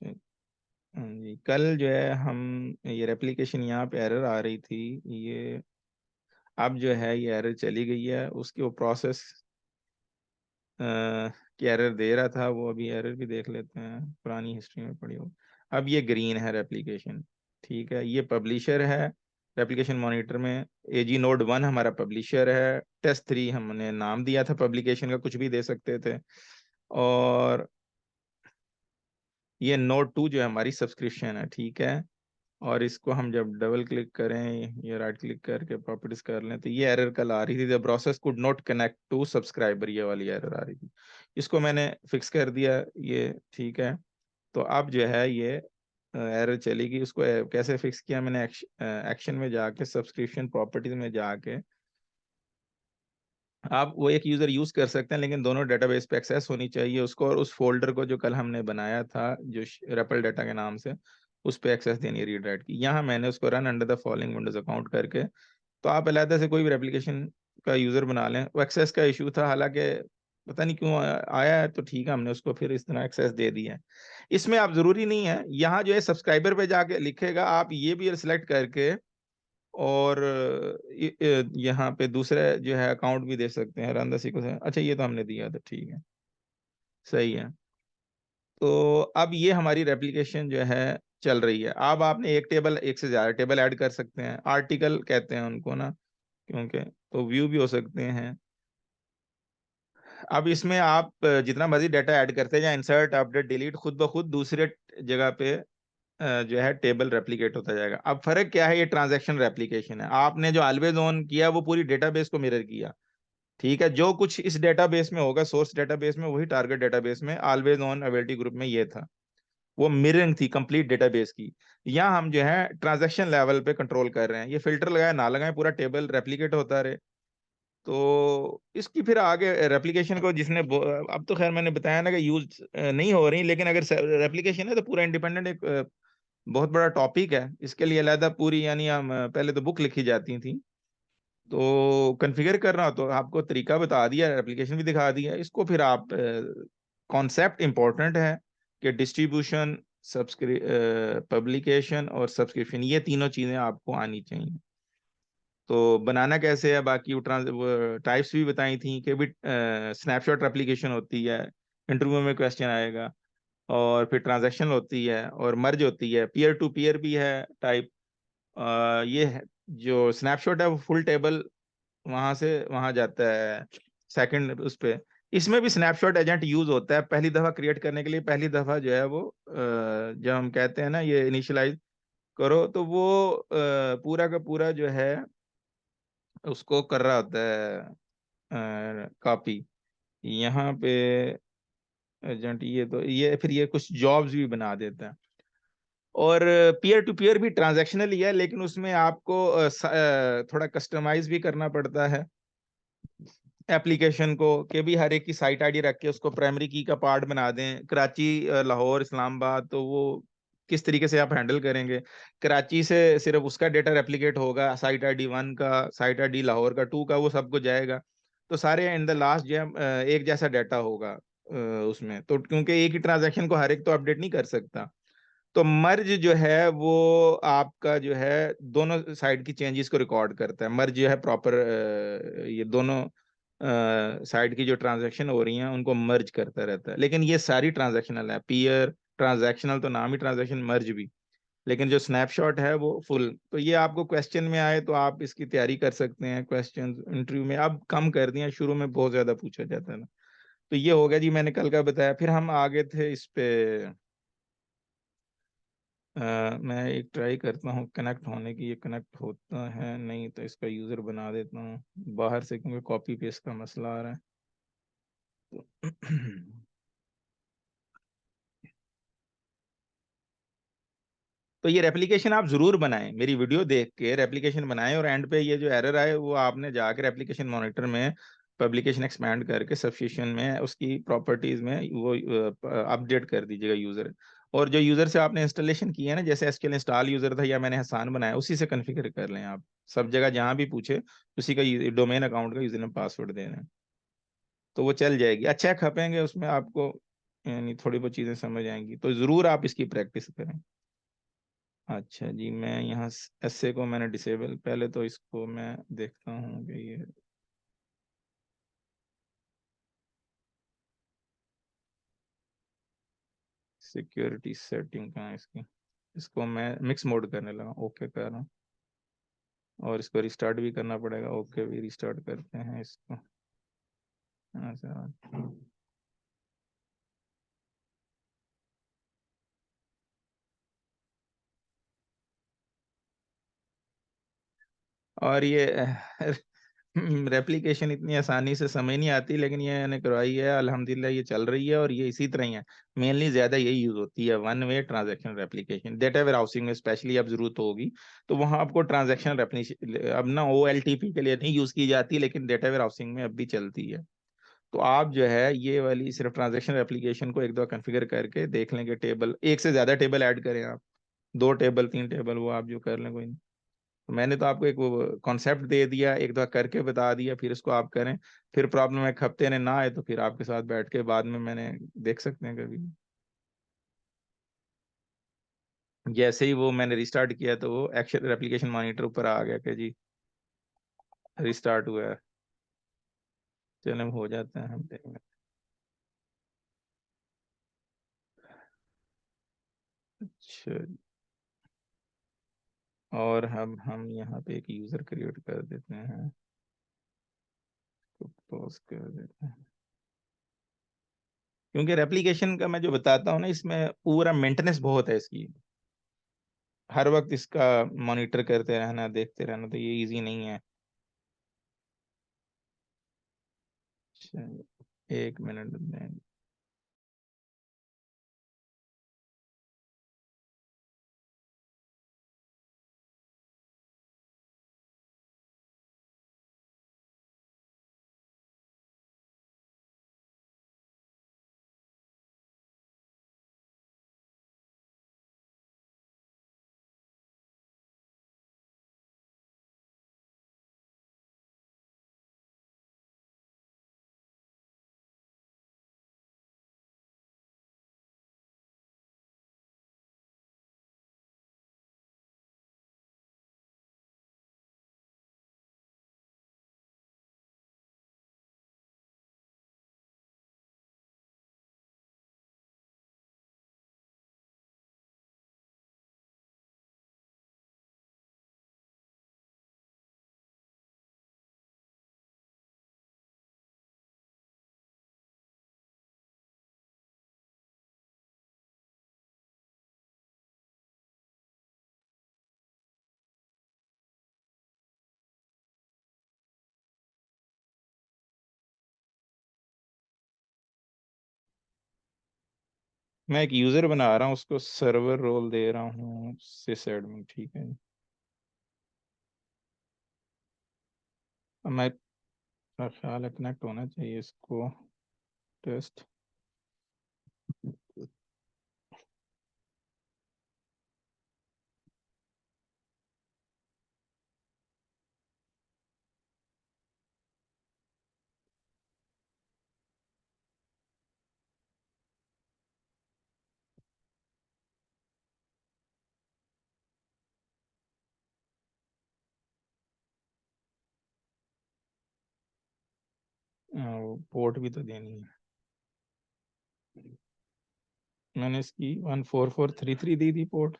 ठीक। जी, कल जो है हम ये रेप्लिकेशन यहाँ पे एरर आ रही थी, ये अब जो है ये एरर चली गई है। उसकी वो प्रोसेस की एरर दे रहा था, वो अभी एरर भी देख लेते हैं, पुरानी हिस्ट्री में पड़ी हो। अब ये ग्रीन है रेप्लिकेशन, ठीक है। ये पब्लिशर है रेप्लिकेशन मॉनिटर में। एजी नोड 1 हमारा पब्लिशर है। टेस्ट 3 हमने नाम दिया था, पब्लिकेशन का कुछ भी दे सकते थे। और ये नोड 2 जो है हमारी सब्सक्रिप्शन है, ठीक है। और इसको हम जब डबल क्लिक करें, ये राइट क्लिक करके प्रॉपर्टीज कर लें, तो ये एरर कल आ रही थी, the process could not connect to subscriber, ये वाली एरर आ रही थी। इसको मैंने फिक्स कर दिया, ये ठीक है। तो अब जो है ये एरर चलेगी, उसको कैसे फिक्स किया मैंने, एक्शन में जाके सब्सक्रिप्शन प्रॉपर्टीज में जाके, आप वो एक यूजर यूज कर सकते हैं, लेकिन दोनों डेटाबेस पे एक्सेस होनी चाहिए उसको, और उस फोल्डर को जो कल हमने बनाया था जो रेपल डाटा के नाम से, उस पे एक्सेस देनी है रीड राइट की। यहाँ मैंने उसको run under the following Windows account करके, तो आप अलहदा से कोई भी रेप्लिकेशन का यूजर बना लें। वो एक्सेस का इशू था, हालांकि पता नहीं क्यों आया है, तो ठीक है, हमने उसको फिर इस तरह एक्सेस दे दिया है। इसमें आप जरूरी नहीं है, यहाँ जो है सब्सक्राइबर पे जाके लिखेगा, आप ये भी सिलेक्ट करके और यहाँ पे दूसरे जो है अकाउंट भी दे सकते हैं, रन द सीक्वेंस। अच्छा, ये तो हमने दिया था, ठीक है, सही है। तो अब ये हमारी रेप्लिकेशन जो है चल रही है। अब आपने एक टेबल, एक से ज्यादा टेबल ऐड कर सकते हैं, आर्टिकल कहते हैं उनको ना, क्योंकि तो व्यू भी हो सकते हैं। अब इसमें आप जितना मर्जी डाटा ऐड करते जाए, इंसर्ट अपडेट डिलीट, खुद ब खुद दूसरे जगह पे जो है टेबल रेप्लिकेट होता जाएगा। अब फर्क क्या है, ये ट्रांजैक्शन रेप्लिकेशन है। आपने जो ऑलवेज ऑन किया वो पूरी डेटाबेस को मिरर किया, ठीक है। जो कुछ इस डेटाबेस में होगा, सोर्स डेटाबेस में, वही टारगेट डेटाबेस में ऑलवेज ऑन अवेलेबिलिटी ग्रुप में ये था। वो मिररिंग थी कंप्लीट डेटाबेस की। यहाँ हम जो है ट्रांजैक्शन लेवल पे कंट्रोल कर रहे हैं, ये फिल्टर लगाए ना लगाए पूरा टेबल रेप्लिकेट होता रहे। तो इसकी फिर आगे रेप्लिकेशन को जिसने अब तो खैर मैंने बताया ना कि यूज नहीं हो रही, लेकिन अगर रेप्लिकेशन है तो पूरा इंडिपेंडेंट एक बहुत बड़ा टॉपिक है। इसके लिए अलहदा पूरी, यानी हम पहले तो बुक लिखी जाती थी। तो कॉन्फ़िगर करना हो तो आपको तरीका बता दिया, एप्लीकेशन भी दिखा दिया। इसको फिर आप, कॉन्सेप्ट इंपॉर्टेंट है कि डिस्ट्रीब्यूशन, पब्लिकेशन और सब्सक्रिप्शन, ये तीनों चीजें आपको आनी चाहिए। तो बनाना कैसे है, बाकी वो टाइप्स भी बताई थी कि भी स्नैपशॉट एप्लीकेशन होती है, इंटरव्यू में क्वेश्चन आएगा, और फिर ट्रांजैक्शन होती है, और मर्ज होती है, पीयर टू पीयर भी है टाइप। ये है, जो स्नैपशॉट है वो फुल टेबल वहां से वहां जाता है सेकंड उस पे। इसमें भी स्नैपशॉट एजेंट यूज होता है पहली दफा क्रिएट करने के लिए। पहली दफा जो है वो जब हम कहते हैं ना ये इनिशियलाइज करो, तो वो पूरा का पूरा जो है उसको कर रहा होता है कॉपी। यहाँ पे एजेंट, ये तो ये फिर ये कुछ जॉब्स भी बना देता है। और पीयर टू पीयर भी ट्रांजैक्शनल ही है, लेकिन उसमें आपको थोड़ा कस्टमाइज भी करना पड़ता है एप्लीकेशन को, कि भी हर एक की साइट आईडी रख के उसको प्राइमरी की का पार्ट बना दें। कराची, लाहौर, इस्लामाबाद, तो वो किस तरीके से आप हैंडल करेंगे। कराची से सिर्फ उसका डेटा रेप्लिकेट होगा, साइट आईडी 1 का, साइट आईडी लाहौर का, 2 का, वो सबको जाएगा। तो सारे इन द लास्ट जो है एक जैसा डाटा होगा उसमें। तो क्योंकि एक ही ट्रांजैक्शन को हर एक तो अपडेट नहीं कर सकता, तो मर्ज जो है वो आपका जो है दोनों साइड की चेंजेस को रिकॉर्ड करता है। मर्ज जो है प्रॉपर ये दोनों साइड की जो ट्रांजैक्शन हो रही हैं उनको मर्ज करता रहता है। लेकिन ये सारी ट्रांजैक्शनल है, पीयर ट्रांजैक्शनल तो नाम ही ट्रांजैक्शन, मर्ज भी। लेकिन जो स्नैपशॉट है वो फुल। तो ये आपको क्वेश्चन में आए तो आप इसकी तैयारी कर सकते हैं। क्वेश्चन इंटरव्यू में अब कम कर दिया, शुरू में बहुत ज्यादा पूछा जाता है ना। तो ये हो गया जी, मैंने कल का बताया। फिर हम आगे थे इस पे, मैं एक ट्राई करता हूँ कनेक्ट होने की, ये कनेक्ट होता है नहीं तो इसका यूज़र बना देता हूँ बाहर से, क्योंकि कॉपी पेस्ट का मसला आ रहा है। तो तो ये रेप्लिकेशन आप जरूर बनाएं, मेरी वीडियो देख के रेप्लिकेशन बनाएं, और एंड पे ये जो एरर आए वो आपने जाकर एप्लीकेशन मॉनिटर में पब्लिकेशन एक्सपैंड करके सब्सक्रिप्शन में उसकी प्रॉपर्टीज में वो अपडेट कर दीजिएगा यूजर। और जो यूजर से आपने इंस्टॉलेशन किया है ना, जैसे एसक्यूएल इंस्टॉल यूजर था या मैंने हसान बनाया, उसी से कॉन्फ़िगर कर लें आप। सब जगह जहां भी पूछे उसी का डोमेन अकाउंट का यूजर नेम पासवर्ड दे दें, तो वो चल जाएगी। अच्छा खपेंगे उसमें आपको यानी थोड़ी बहुत चीज़ें समझ आएंगी, तो ज़रूर आप इसकी प्रैक्टिस करें। अच्छा जी, मैं यहाँ एसए को मैंने डिसेबल, पहले तो इसको मैं देखता हूँ कि ये सिक्योरिटी सेटिंग कहाँ है इसकी। इसको मैं मिक्स मोड करने लगा, ओके कर रहा हूँ, और इसको रिस्टार्ट भी करना पड़ेगा। ओके, भी रिस्टार्ट करते हैं इसको। अच्छा, और ये रेप्लिकेशन इतनी आसानी से समझ नहीं आती, लेकिन ये मैंने करवाई है अल्हम्दुलिल्लाह, ये चल रही है और ये इसी तरह ही है। मेनली ज्यादा यही यूज होती है, one way transaction replication. Data warehousing में स्पेशली अब जरूरत होगी, तो वहां आपको ट्रांजैक्शन रेप्लिकेशन अब ना OLTP के लिए नहीं यूज की जाती, लेकिन डेटा वेयर हाउसिंग में अब भी चलती है। तो आप जो है ये वाली सिर्फ ट्रांजैक्शन रेप्लिकेशन को एक दो कॉन्फ़िगर करके देख लेंगे, टेबल एक से ज्यादा टेबल ऐड करें आप, 2 टेबल 3 टेबल, वो आप जो कर लें कोई नहीं। तो मैंने तो आपको एक वो कॉन्सेप्ट दे दिया, एक दो करके बता दिया, फिर इसको आप करें। फिर प्रॉब्लम एक हफ्ते ने ना आए तो फिर आपके साथ बैठ के बाद में मैंने देख सकते हैं कभी। जैसे ही वो मैंने रिस्टार्ट किया तो वो एक्शन रेप्लिकेशन मॉनिटर ऊपर आ गया कि जी रिस्टार्ट हुआ है। चलो हो जाता है, हम देखेंगे। अच्छा, और हम यहाँ पे एक यूजर क्रिएट कर देते हैं, तो पॉज कर देते हैं। क्योंकि रेप्लिकेशन का मैं जो बताता हूँ ना, इसमें पूरा मेंटेनेंस बहुत है इसकी, हर वक्त इसका मॉनिटर करते रहना, देखते रहना, तो ये इजी नहीं है। चलिए, 1 मिनट में। मैं एक यूजर बना रहा हूँ, उसको सर्वर रोल दे रहा हूँ सिस एडमिन, ठीक है। अब मैं, मेरा ख्याल है कनेक्ट होना चाहिए इसको, टेस्ट। पोर्ट भी तो देनी है। मैंने इसकी 14433 दी थी पोर्ट।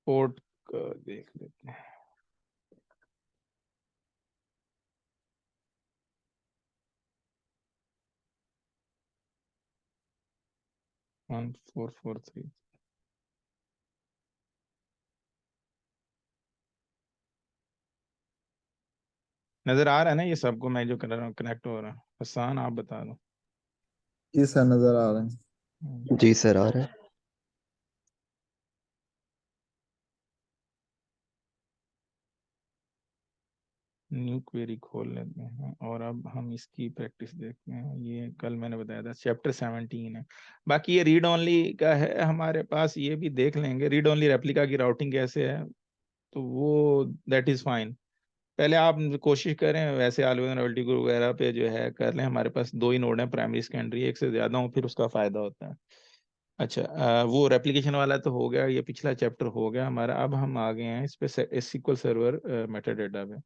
पोर्ट का देख लेते हैं। 1443। नजर आ रहा है ना ये सबको, मैं जो कर रहा हूँ कनेक्ट हो रहा है? आसान, आप बता दो। जी सर, नजर आ रहे हैं। जी सर, आ रहे हैं। न्यू क्वेरी खोल लेते हैं, और अब हम इसकी प्रैक्टिस देखते हैं। ये कल मैंने बताया था चैप्टर 17 है। बाकी ये रीड ओनली का है हमारे पास, ये भी देख लेंगे। रीड ओनली रेप्लिका की राउटिंग कैसे है, तो वो दैट इज फाइन। पहले आप कोशिश करें वैसे एल्गोरिथम ग्रुप वगैरह पे जो है कर लें। हमारे पास 2 ही नोड हैं, प्राइमरी सेकेंडरी, एक से ज्यादा हो फिर उसका फायदा होता है। अच्छा, वो रेप्लिकेशन वाला तो हो गया, ये पिछला चैप्टर हो गया हमारा। अब हम आ गए हैं इस पे SQL सर्वर मेटाडेटा पे,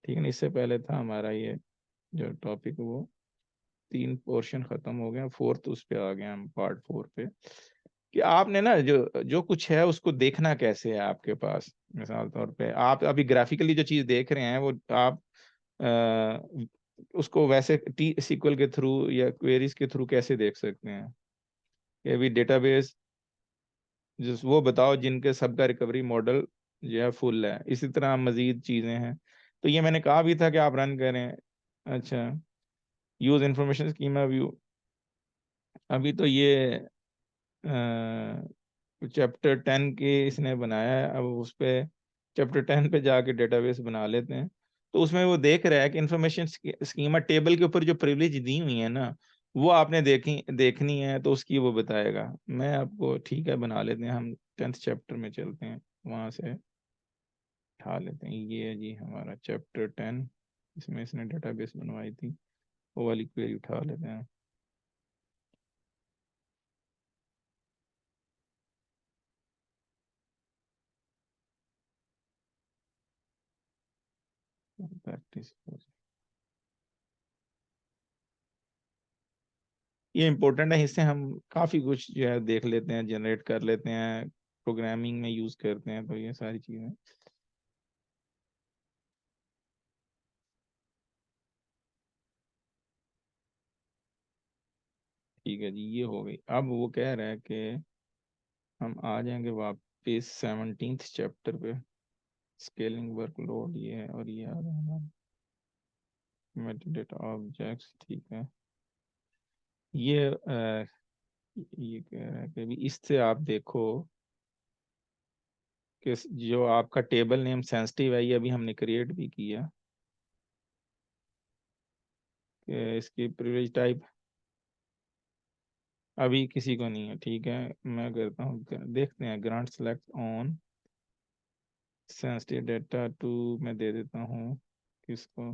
ठीक है ना। इससे पहले था हमारा ये जो टॉपिक, वो 3 पोर्शन खत्म हो गया, फोर्थ उस पे आ गए हम, पार्ट 4 पे। कि आपने ना जो जो कुछ है उसको देखना कैसे है आपके पास। मिसाल तौर पे आप अभी ग्राफिकली जो चीज देख रहे हैं वो आप उसको वैसे SQL के थ्रू या क्वेरीज के थ्रू कैसे देख सकते हैं। ये भी डेटाबेस जिस वो बताओ जिनके सबका रिकवरी मॉडल जो है फुल है। इसी तरह मजीद चीजें हैं। तो ये मैंने कहा भी था कि आप रन करें। अच्छा, यूज इंफॉर्मेशन स्कीमा व्यू, अभी तो ये चैप्टर 10 के इसने बनाया है। अब उस पे चैप्टर 10 पे जाके डेटाबेस बना लेते हैं। तो उसमें वो देख रहा है कि इंफॉर्मेशन स्कीमा टेबल के ऊपर जो प्रिविलेज दी हुई है ना, वो आपने देखनी है, तो उसकी वो बताएगा। मैं आपको, ठीक है, बना लेते हैं हम। 10th चैप्टर में चलते हैं, वहां से उठा लेते हैं। ये है जी हमारा चैप्टर 10, इसमें इसने डेटाबेस बनवाई थी, वो वाली क्वेरी उठा लेते हैं। प्रैक्टिस, ये इम्पोर्टेंट है, इससे हम काफ़ी कुछ जो है देख लेते हैं, जनरेट कर लेते हैं, प्रोग्रामिंग में यूज़ करते हैं। तो ये सारी चीज़ें ठीक है जी। ये हो गई। अब वो कह रहा है कि हम आ जाएंगे वापस 17th चैप्टर पे। स्केलिंग वर्कलोड ये है, और ये आ रहा है हमारा मेटाडेटा ऑब्जेक्ट्स, ठीक है। ये कह रहा है कि अभी इससे आप देखो कि जो आपका टेबल नेम सेंसिटिव है, ये अभी हमने क्रिएट भी किया कि इसकी प्रिविलेज टाइप अभी किसी को नहीं है, ठीक है। मैं करता हूँ, देखते हैं, grant select on sensitive data to, मैं दे देता हूँ किसको,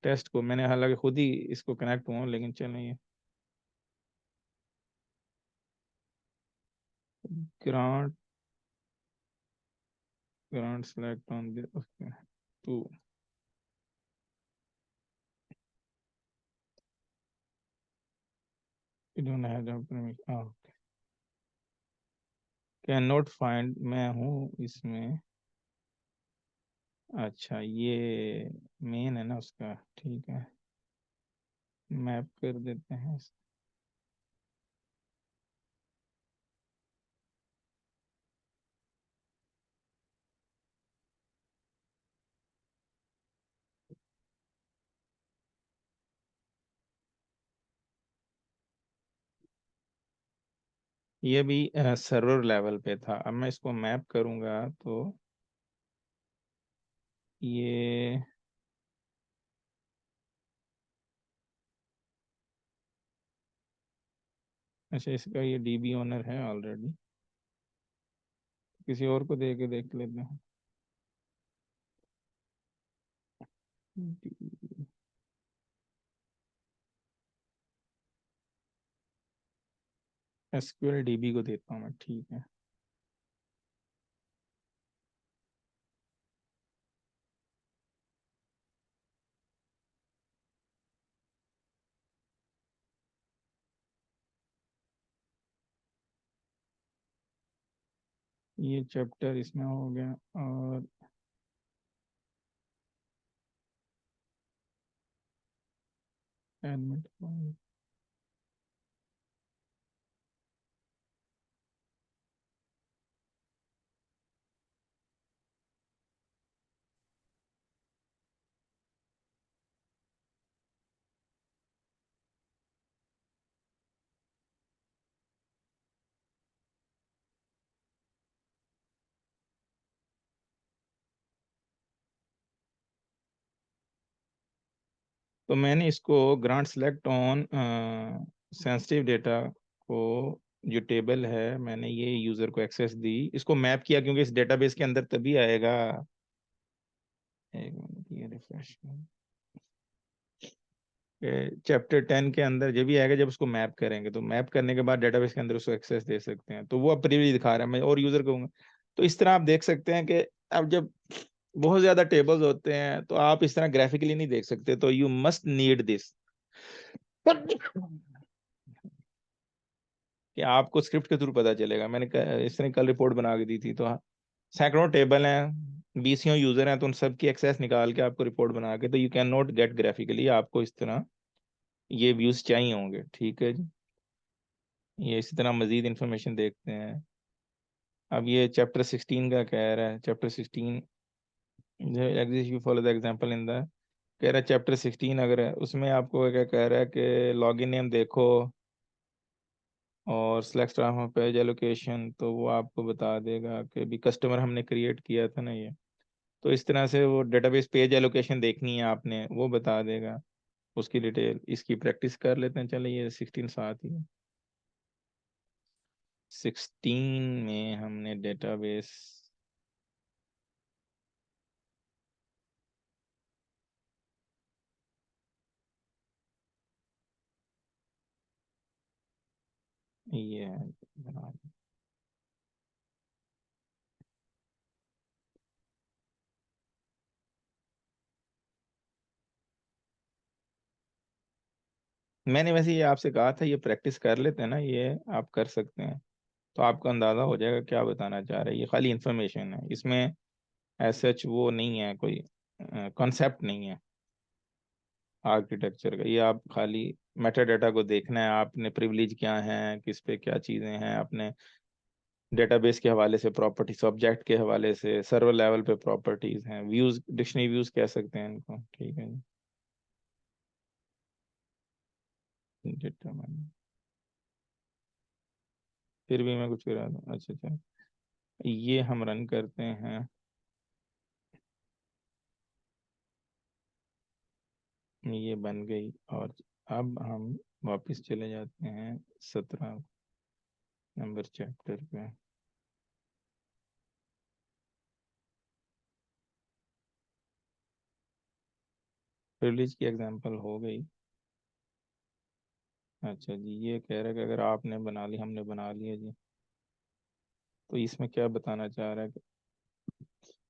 टेस्ट को। मैंने हालांकि खुद ही इसको कनेक्ट हुआ, लेकिन चलिए, grant grant select on okay to, can not find, मैं हूँ इसमें। अच्छा, ये मेन है ना उसका, ठीक है, मैप कर देते हैं। ये भी सर्वर लेवल पे था। अब मैं इसको मैप करूंगा तो ये, अच्छा, इसका ये DB ओनर है ऑलरेडी, किसी और को दे के देख लेते हैं। SQL DB को देता हूँ मैं, ठीक है। ये चैप्टर इसमें हो गया। और एडमिट, तो मैंने इसको grant select on sensitive data को जो टेबल है मैंने ये यूजर को एक्सेस दी, इसको मैप किया क्योंकि इस डेटाबेस के अंदर तभी आएगा। एक मिनट ये रिफ्रेश, चैप्टर 10 के अंदर जब भी आएगा जब उसको मैप करेंगे, तो मैप करने के बाद डेटाबेस के अंदर उसको एक्सेस दे सकते हैं। तो वो अब प्रिविलेज दिखा रहा है, मैं और यूजर कहूंगा। तो इस तरह आप देख सकते हैं कि अब जब बहुत ज्यादा टेबल्स होते हैं तो आप इस तरह ग्राफिकली नहीं देख सकते, तो यू मस्ट नीड दिस कि आपको स्क्रिप्ट के थ्रू पता चलेगा। मैंने इस तरह कल रिपोर्ट बना के दी थी, तो हाँ, सैकड़ों टेबल हैं, बीसियों यूजर हैं, तो उन सब की एक्सेस निकाल के आपको रिपोर्ट बना के, तो you can not gate graphically, आपको इस तरह ये व्यूज चाहिए होंगे। ठीक है जी, ये इसी तरह मजीद इंफॉर्मेशन देखते हैं। अब ये चैप्टर 16 का कह रहा है, chapter 16 you follow the example in the, कह रहा है चैप्टर 16 अगर है उसमें आपको क्या कह रहा है कि लॉगिन नेम देखो और सिलेक्ट ट्रांसफर पेज एलोकेशन, तो वो आपको बता देगा कि भी कस्टमर हमने क्रिएट किया था ना ये, तो इस तरह से वो डेटाबेस पेज एलोकेशन देखनी है आपने, वो बता देगा उसकी डिटेल। इसकी प्रैक्टिस कर लेते हैं, चले ये 16 साथ ही है। 16 में हमने डेटाबेस, ये है बना, मैंने वैसे ये आपसे कहा था ये प्रैक्टिस कर लेते हैं ना, ये आप कर सकते हैं, तो आपको अंदाजा हो जाएगा क्या बताना चाह रहे हैं। ये खाली इंफॉर्मेशन है, इसमें एज सच वो नहीं है, कोई कॉन्सेप्ट नहीं है आर्किटेक्चर का। ये आप खाली मेटा डाटा को देखना है, आपने प्रिविलेज क्या है, किस पे क्या चीज़ें हैं, अपने डेटाबेस के हवाले से प्रॉपर्टीज, ऑब्जेक्ट के हवाले से सर्वर लेवल पे प्रॉपर्टीज हैं, व्यूज, डिक्शनरी व्यूज कह सकते हैं इनको। ठीक है जी, डिटरमाइन, फिर भी मैं कुछ करा दूँ। अच्छा अच्छा, ये हम रन करते हैं, ये बन गई। और अब हम वापस चले जाते हैं 17 नंबर चैप्टर पे। प्रिविलेज की एग्जांपल हो गई। अच्छा जी, ये कह रहा है कि अगर आपने बना ली, हमने बना लिया जी, तो इसमें क्या बताना चाह रहा है कि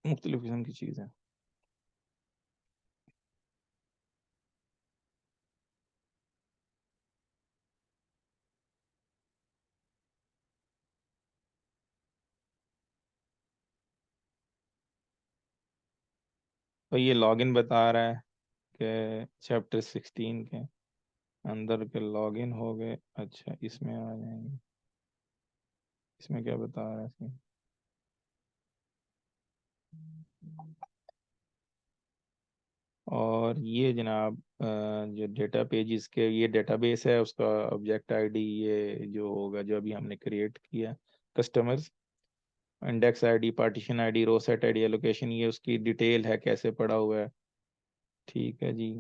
मुख्तलिफ किस्म की चीज़ें। तो ये लॉगिन बता रहा है कि चैप्टर 16 के अंदर के लॉगिन हो गए। अच्छा, इसमें आ जाएंगे, इसमें क्या बता रहा है इसमें, और ये जनाब जो डेटा पेजेस के ये डेटाबेस है उसका ऑब्जेक्ट आईडी ये जो होगा, जो अभी हमने क्रिएट किया, customers, index ID, partition ID, row set ID, allocation, ये उसकी डिटेल है कैसे पड़ा हुआ है। ठीक है जी,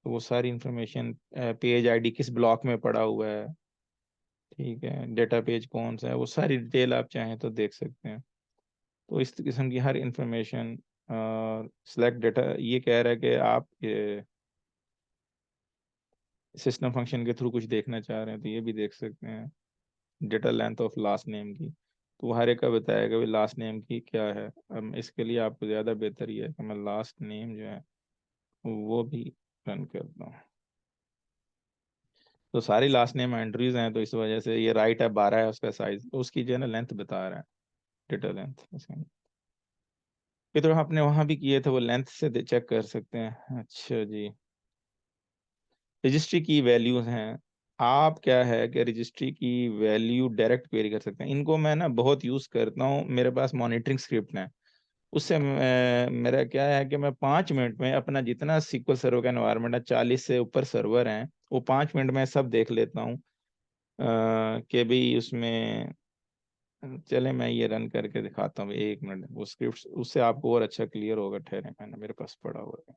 तो वो सारी इंफॉर्मेशन, पेज आईडी किस ब्लॉक में पड़ा हुआ है, ठीक है, डेटा पेज कौन सा है, वो सारी डिटेल आप चाहें तो देख सकते हैं। तो इस किस्म की हर इंफॉर्मेशन, सिलेक्ट डेटा, ये कह रहा है कि आप सिस्टम फंक्शन के थ्रू कुछ देखना चाह रहे हैं तो ये भी देख सकते हैं। Data length of last name की, तो वो हर एक का बताएगा भी लास्ट नेम की क्या है। अब इसके लिए आपको ज़्यादा बेहतर ये है कि मैं लास्ट नेम जो है वो भी रन करता हूँ। तो सारी लास्ट नेम एंट्रीज हैं, तो इस वजह से ये राइट है 12 है उसका साइज, तो उसकी जो है ना लेंथ बता रहा है, डेटा लेंथ। ये तो आपने वहां भी किए थे, वो लेंथ से चेक कर सकते हैं। अच्छा जी, रजिस्ट्री की वैल्यूज हैं, आप क्या है कि रजिस्ट्री की वैल्यू डायरेक्ट क्वेरी कर सकते हैं। इनको मैं ना बहुत यूज करता हूँ, मेरे पास मॉनिटरिंग स्क्रिप्ट है, उससे मेरा क्या है कि मैं 5 मिनट में अपना जितना सीक्वल सर्वर का एनवायरनमेंट है, 40 से ऊपर सर्वर हैं, वो 5 मिनट में सब देख लेता हूँ। कि भाई उसमें, चले मैं ये रन करके दिखाता हूँ 1 मिनट, वो स्क्रिप्ट उससे आपको और अच्छा क्लियर होगा। ठहरे, मैंने मेरे पास पड़ा हुआ है।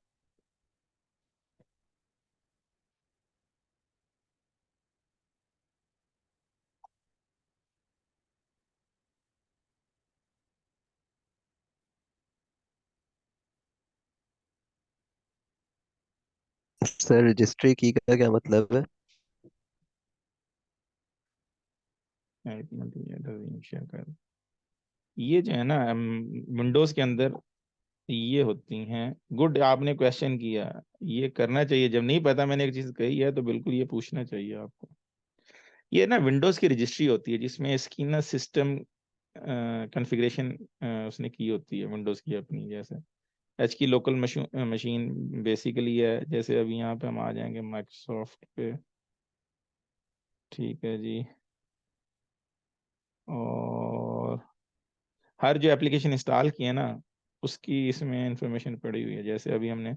सर रजिस्ट्री की का क्या मतलब है? एक मिनट, ये शेयर कर। ये जो है ना विंडोज के अंदर ये होती हैं। गुड, आपने क्वेश्चन किया। ये करना चाहिए, जब नहीं पता मैंने एक चीज कही है तो बिल्कुल ये पूछना चाहिए आपको। ये ना विंडोज की रजिस्ट्री होती है जिसमें इसकी ना सिस्टम कॉन्फ़िगरेशन उसने की होती है विंडोज की अपनी। जैसे एच की लोकल मशीन बेसिकली है। जैसे अभी यहाँ पे हम आ जाएंगे माइक्रोसॉफ्ट पे। ठीक है जी। और हर जो एप्लीकेशन इंस्टॉल किया ना उसकी इसमें इंफॉर्मेशन पड़ी हुई है। जैसे अभी हमने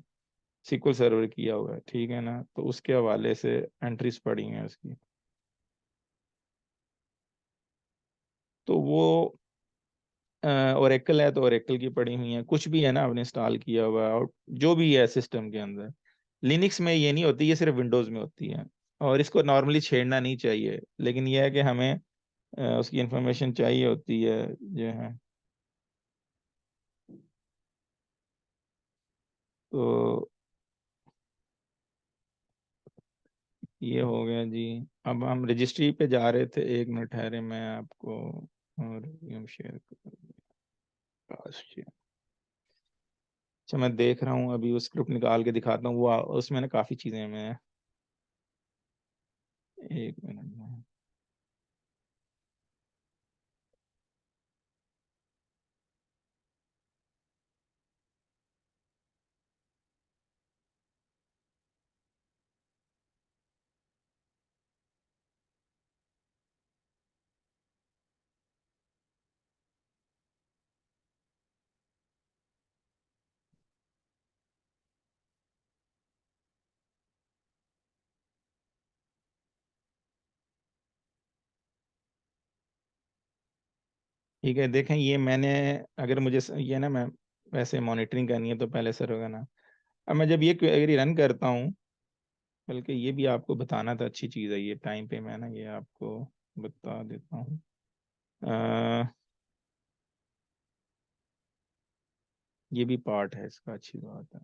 SQL सर्वर किया हुआ है, ठीक है ना, तो उसके हवाले से एंट्रीज पड़ी हैं उसकी। तो वो ओरेकल है तो ओरेकल की पड़ी हुई है। कुछ भी है ना आपने इंस्टॉल किया हुआ है और जो भी है सिस्टम के अंदर। लिनक्स में ये नहीं होती, ये सिर्फ विंडोज में होती है। और इसको नॉर्मली छेड़ना नहीं चाहिए, लेकिन यह है कि हमें उसकी इंफॉर्मेशन चाहिए होती है जो है। तो ये हो गया जी। अब हम रजिस्ट्री पे जा रहे थे, एक मिनट ठहरे, मैं आपको और शेयर कर। अच्छा, मैं देख रहा हूँ अभी, उस स्क्रिप्ट निकाल के दिखाता हूँ। वो उसमें ना काफी चीजें मैं, एक मिनट में। ठीक है, देखें ये मैंने, अगर मुझे ये ना, मैं वैसे मॉनिटरिंग करनी है तो पहले सर होगा ना। अब मैं जब ये क्वेरी रन करता हूँ, बल्कि ये भी आपको बताना था, अच्छी चीज़ है ये, टाइम पे मैं ना ये आपको बता देता हूँ। ये भी पार्ट है इसका, अच्छी बात है।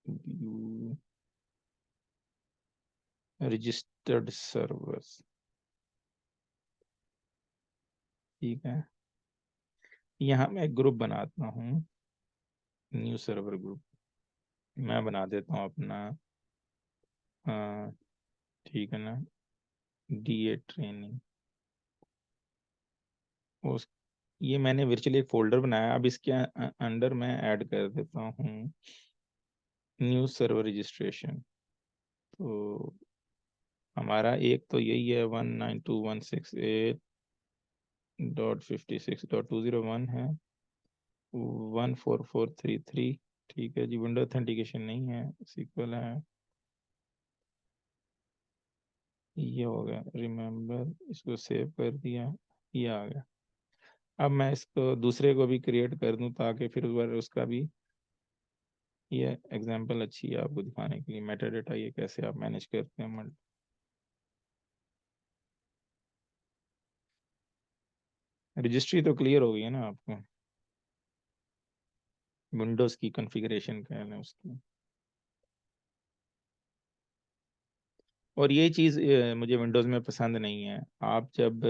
व्यू रजिस्टर्ड सर्वर्स, ठीक है। यहाँ मैं एक ग्रुप बनाता हूँ, न्यू सर्वर ग्रुप। मैं बना देता हूँ अपना, ठीक है ना, DA ट्रेनिंग। उस ये मैंने वर्चुअली एक फोल्डर बनाया। अब इसके अंडर मैं ऐड कर देता हूँ न्यू सर्वर रजिस्ट्रेशन। तो हमारा एक तो यही है, 192.168.56.201 है, 14433। ठीक है जी, विंडो ऑथेंटिकेशन नहीं है, SQL है। ये हो गया, रिमेम्बर, इसको सेव कर दिया, ये आ गया। अब मैं इसको दूसरे को भी क्रिएट कर दूं ताकि फिर उस बार उसका भी, ये एग्जांपल अच्छी है आपको दिखाने के लिए, मेटा डेटा ये कैसे आप मैनेज करते हैं। रजिस्ट्री तो क्लियर हो गई है ना आपको, विंडोज की कॉन्फ़िगरेशन क्या है उसकी। और ये चीज़ मुझे विंडोज़ में पसंद नहीं है। आप जब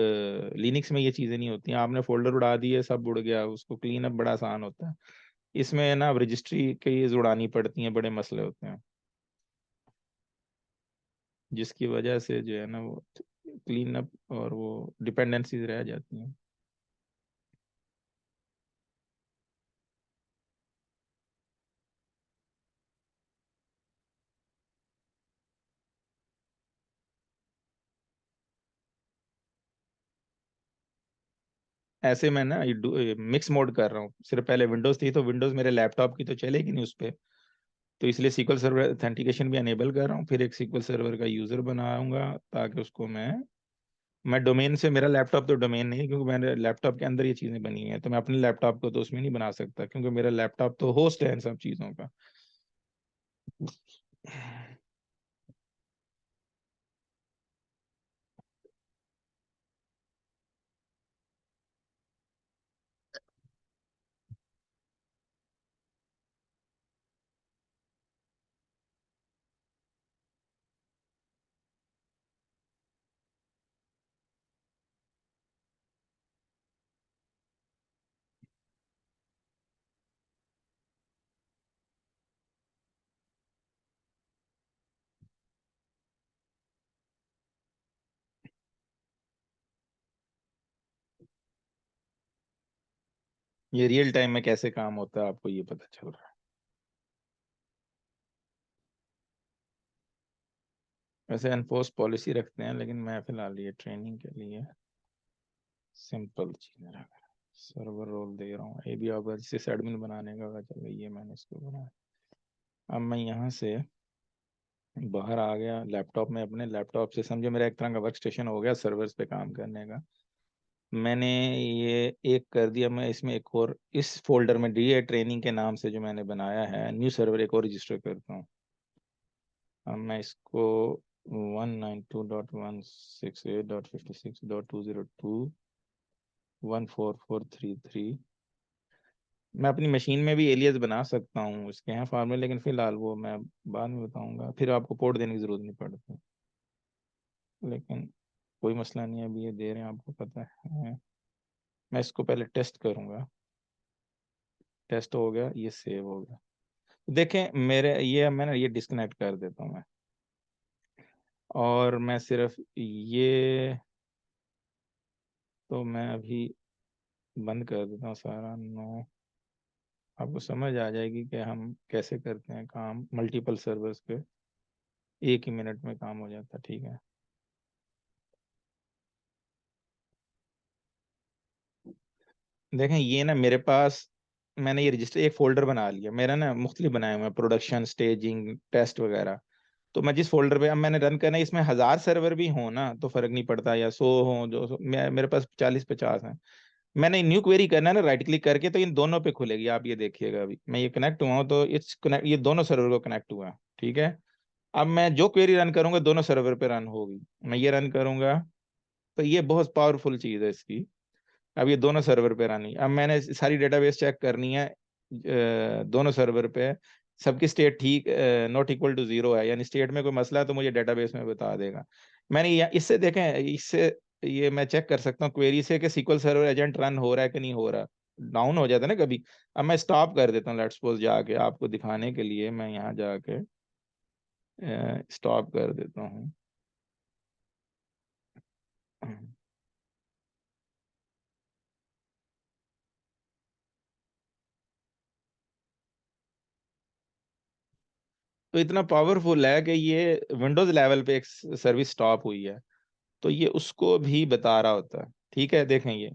लिनक्स में ये चीज़ें नहीं होती हैं, आपने फोल्डर उड़ा दिए, सब उड़ गया, उसको क्लीन अप बड़ा आसान होता है। इसमें ना रजिस्ट्री कई उड़ानी पड़ती हैं, बड़े मसले होते हैं, जिसकी वजह से जो है ना वो क्लीन अप और वो डिपेंडेंसीज रह जाती हैं। ऐसे मैं ना मिक्स मोड कर रहा हूँ। सिर्फ पहले विंडोज थी तो विंडोज मेरे लैपटॉप की तो चलेगी नहीं उस पर, तो इसलिए SQL सर्वर ऑथेंटिकेशन भी अनेबल कर रहा हूँ। फिर एक SQL सर्वर का यूजर बनाऊंगा ताकि उसको मैं डोमेन से, मेरा लैपटॉप तो डोमेन नहीं है क्योंकि मेरे लैपटॉप के अंदर ये चीज़ें बनी हुई हैं, तो मैं अपने लैपटॉप को तो उसमें नहीं बना सकता क्योंकि मेरा लैपटॉप तो होस्ट है इन सब चीज़ों का। ये रियल टाइम में कैसे काम होता है आपको ये पता चल रहा है। वैसे एनफोर्स पॉलिसी रखते हैं, लेकिन मैं फिलहाल ये ट्रेनिंग के लिए सिंपल चीजें रख रहा हूँ। सर्वर रोल दे रहा हूँ, ये भी आप जिसे एडमिन बनाने का होगा, चलो ये मैंने इसको बनाया। अब मैं यहाँ से बाहर आ गया लैपटॉप में, अपने लैपटॉप से समझो मेरा एक तरह का वर्क स्टेशन हो गया सर्वर्स पे काम करने का। मैंने ये एक कर दिया, मैं इसमें एक और इस फोल्डर में डी ट्रेनिंग के नाम से जो मैंने बनाया है न्यू सर्वर एक और रजिस्टर करता हूँ। अब मैं इसको 192.168.56.202.14433 मैं अपनी मशीन में भी एलियस बना सकता हूँ, इसके हैं फार्मूले, लेकिन फिलहाल वो मैं बाद में बताऊंगा, फिर आपको पोर्ट देने की जरूरत नहीं पड़ती। लेकिन कोई मसला नहीं है, अभी ये दे रहे हैं आपको पता है। मैं इसको पहले टेस्ट करूंगा, टेस्ट हो गया, ये सेव हो गया। देखें मेरे ये मैंने ये डिस्कनेक्ट कर देता हूँ मैं, और मैं सिर्फ ये तो मैं अभी बंद कर देता हूँ सारा। नो, आपको समझ आ जाएगी कि हम कैसे करते हैं काम मल्टीपल सर्वर्स पे, एक ही मिनट में काम हो जाता है। ठीक है, देखें ये ना मेरे पास मैंने ये रजिस्टर एक फोल्डर बना लिया, मेरा ना मुख्तलिफ बनाए हुए हैं, प्रोडक्शन, स्टेजिंग, टेस्ट वगैरह। तो मैं जिस फोल्डर पे अब मैंने रन करना है, इसमें 1000 सर्वर भी हो ना तो फर्क नहीं पड़ता, या 100 हो, जो मेरे पास 40-50 हैं। मैंने न्यू क्वेरी करना है ना, राइट क्लिक करके, तो इन दोनों पे खुलेगी। आप ये देखिएगा, अभी मैं ये कनेक्ट हुआ हूँ तो इट्स कनेक्ट, ये दोनों सर्वर को कनेक्ट हुआ है। ठीक है, अब मैं जो क्वेरी रन करूंगा दोनों सर्वर पे रन होगी। मैं ये रन करूंगा तो ये बहुत पावरफुल चीज़ है इसकी। अब ये दोनों सर्वर पे रन, अब मैंने सारी डेटाबेस चेक करनी है दोनों सर्वर पे, सबकी स्टेट ठीक नॉट इक्वल टू 0 है, यानी स्टेट में कोई मसला है तो मुझे डेटाबेस में बता देगा। मैंने इससे देखें, इससे ये मैं चेक कर सकता हूँ क्वेरी से कि SQL सर्वर एजेंट रन हो रहा है कि नहीं हो रहा। डाउन हो जाता है ना कभी। अब मैं स्टॉप कर देता हूँ, लेट्स सपोज जाके आपको दिखाने के लिए मैं यहाँ जाके स्टॉप कर देता हूँ। तो इतना पावरफुल है कि ये विंडोज लेवल पे एक सर्विस स्टॉप हुई है, तो ये उसको भी बता रहा होता है। ठीक है, देखें ये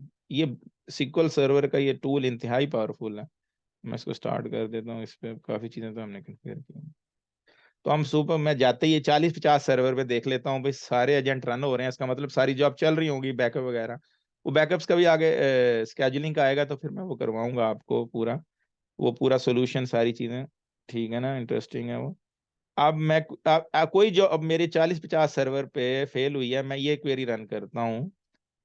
SQL सर्वर का ये टूल इंतहाई पावरफुल है। मैं इसको स्टार्ट कर देता हूँ, इस पे काफ़ी चीज़ें तो हमने कन्फिगर की हैं। तो हम सुपर मैं जाते ही 40-50 सर्वर पे देख लेता हूँ भाई सारे एजेंट रन हो रहे हैं, इसका मतलब सारी जॉब चल रही होंगी, बैकअप वगैरह। वो बैकअप्स का भी आगे स्केजुलिंग का आएगा, तो फिर मैं वो करवाऊंगा आपको पूरा, वो पूरा सोल्यूशन सारी चीज़ें। ठीक है ना, इंटरेस्टिंग है वो। अब मैं कोई जो अब मेरे 40-50 सर्वर पे फेल हुई है, मैं ये क्वेरी रन करता हूँ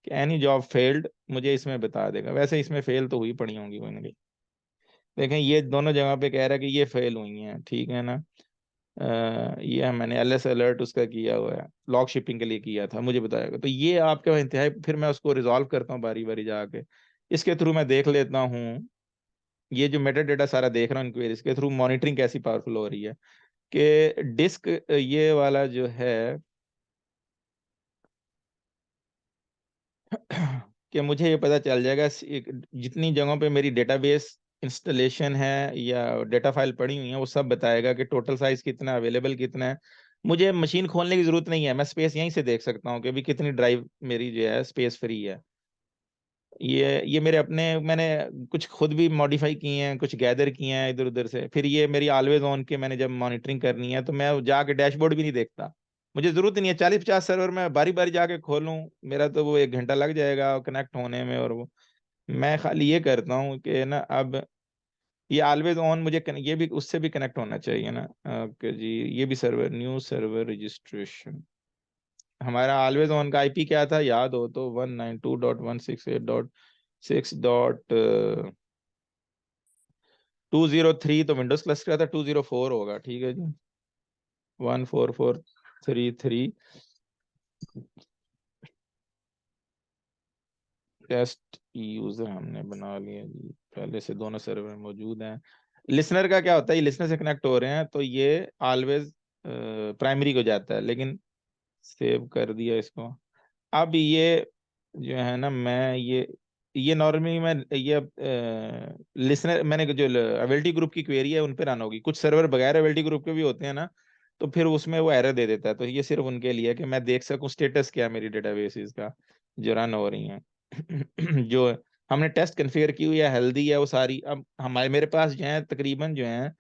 कि एनी जॉब फेल्ड, मुझे इसमें बता देगा। वैसे इसमें फेल तो हुई पड़ी होंगी कोई ना कहीं। देखें ये दोनों जगह पे कह रहा है कि ये फेल हुई हैं। ठीक है ना, ये मैंने LS अलर्ट उसका किया हुआ है, लॉग शिपिंग के लिए किया था, मुझे बताएगा। तो ये आपके इंतहाई, फिर मैं उसको रिजॉल्व करता हूँ बारी बारी जाके, इसके थ्रू मैं देख लेता हूँ। ये जो मेटा डेटा सारा देख रहा हूँ इंक्वायरी के थ्रू, मॉनिटरिंग कैसी पावरफुल हो रही है कि डिस्क ये वाला जो है कि मुझे ये पता चल जाएगा जितनी जगहों पे मेरी डेटाबेस इंस्टॉलेशन है या डेटा फाइल पड़ी हुई है, वो सब बताएगा कि टोटल साइज कितना, अवेलेबल कितना है। मुझे मशीन खोलने की जरूरत नहीं है, मैं स्पेस यहीं से देख सकता हूँ कि अभी कितनी ड्राइव मेरी जो है स्पेस फ्री है। ये मेरे अपने, मैंने कुछ खुद भी मॉडिफाई किए हैं, कुछ गैदर किए हैं इधर उधर से। फिर ये मेरी ऑलवेज ऑन के मैंने जब मॉनिटरिंग करनी है तो मैं जाके डैशबोर्ड भी नहीं देखता, मुझे जरूरत नहीं है 40-50 सर्वर में बारी बारी जाके खोलूं। मेरा तो वो 1 घंटा लग जाएगा कनेक्ट होने में, और वो मैं खाली ये करता हूँ कि ना अब ये ऑलवेज ऑन मुझे ये भी उससे भी कनेक्ट होना चाहिए ना। ओके जी, ये भी सर्वर, न्यू सर्वर रजिस्ट्रेशन। हमारा ऑलवेज ऑन का IP क्या था याद हो तो, 192.168.6.203, तो विंडोज क्लस्टर का था 204 होगा। ठीक है जी, 14433 टेस्ट यूजर हमने बना लिया जी, पहले से दोनों सर्वर मौजूद हैं। लिसनर का क्या होता है, ये लिसनर से कनेक्ट हो रहे हैं तो ये ऑलवेज प्राइमरी को जाता है, लेकिन सेव कर दिया इसको। अब ये जो है ना, मैं ये ये नॉर्मली मैं ये लिसनर मैंने जो अवेलिटी ग्रुप की क्वेरी है उन पे रन होगी। कुछ सर्वर बगैर अवेलिटी ग्रुप के भी होते हैं ना, तो फिर उसमें वो एरर दे देता है। तो ये सिर्फ उनके लिए है कि मैं देख सकूं स्टेटस क्या है मेरी डेटाबेसेस का जो रन हो रही हैं। जो हमने टेस्ट कन्फिगर की हुई है हेल्दी है वो सारी। अब हमारे मेरे पास जो है तकरीबन जो है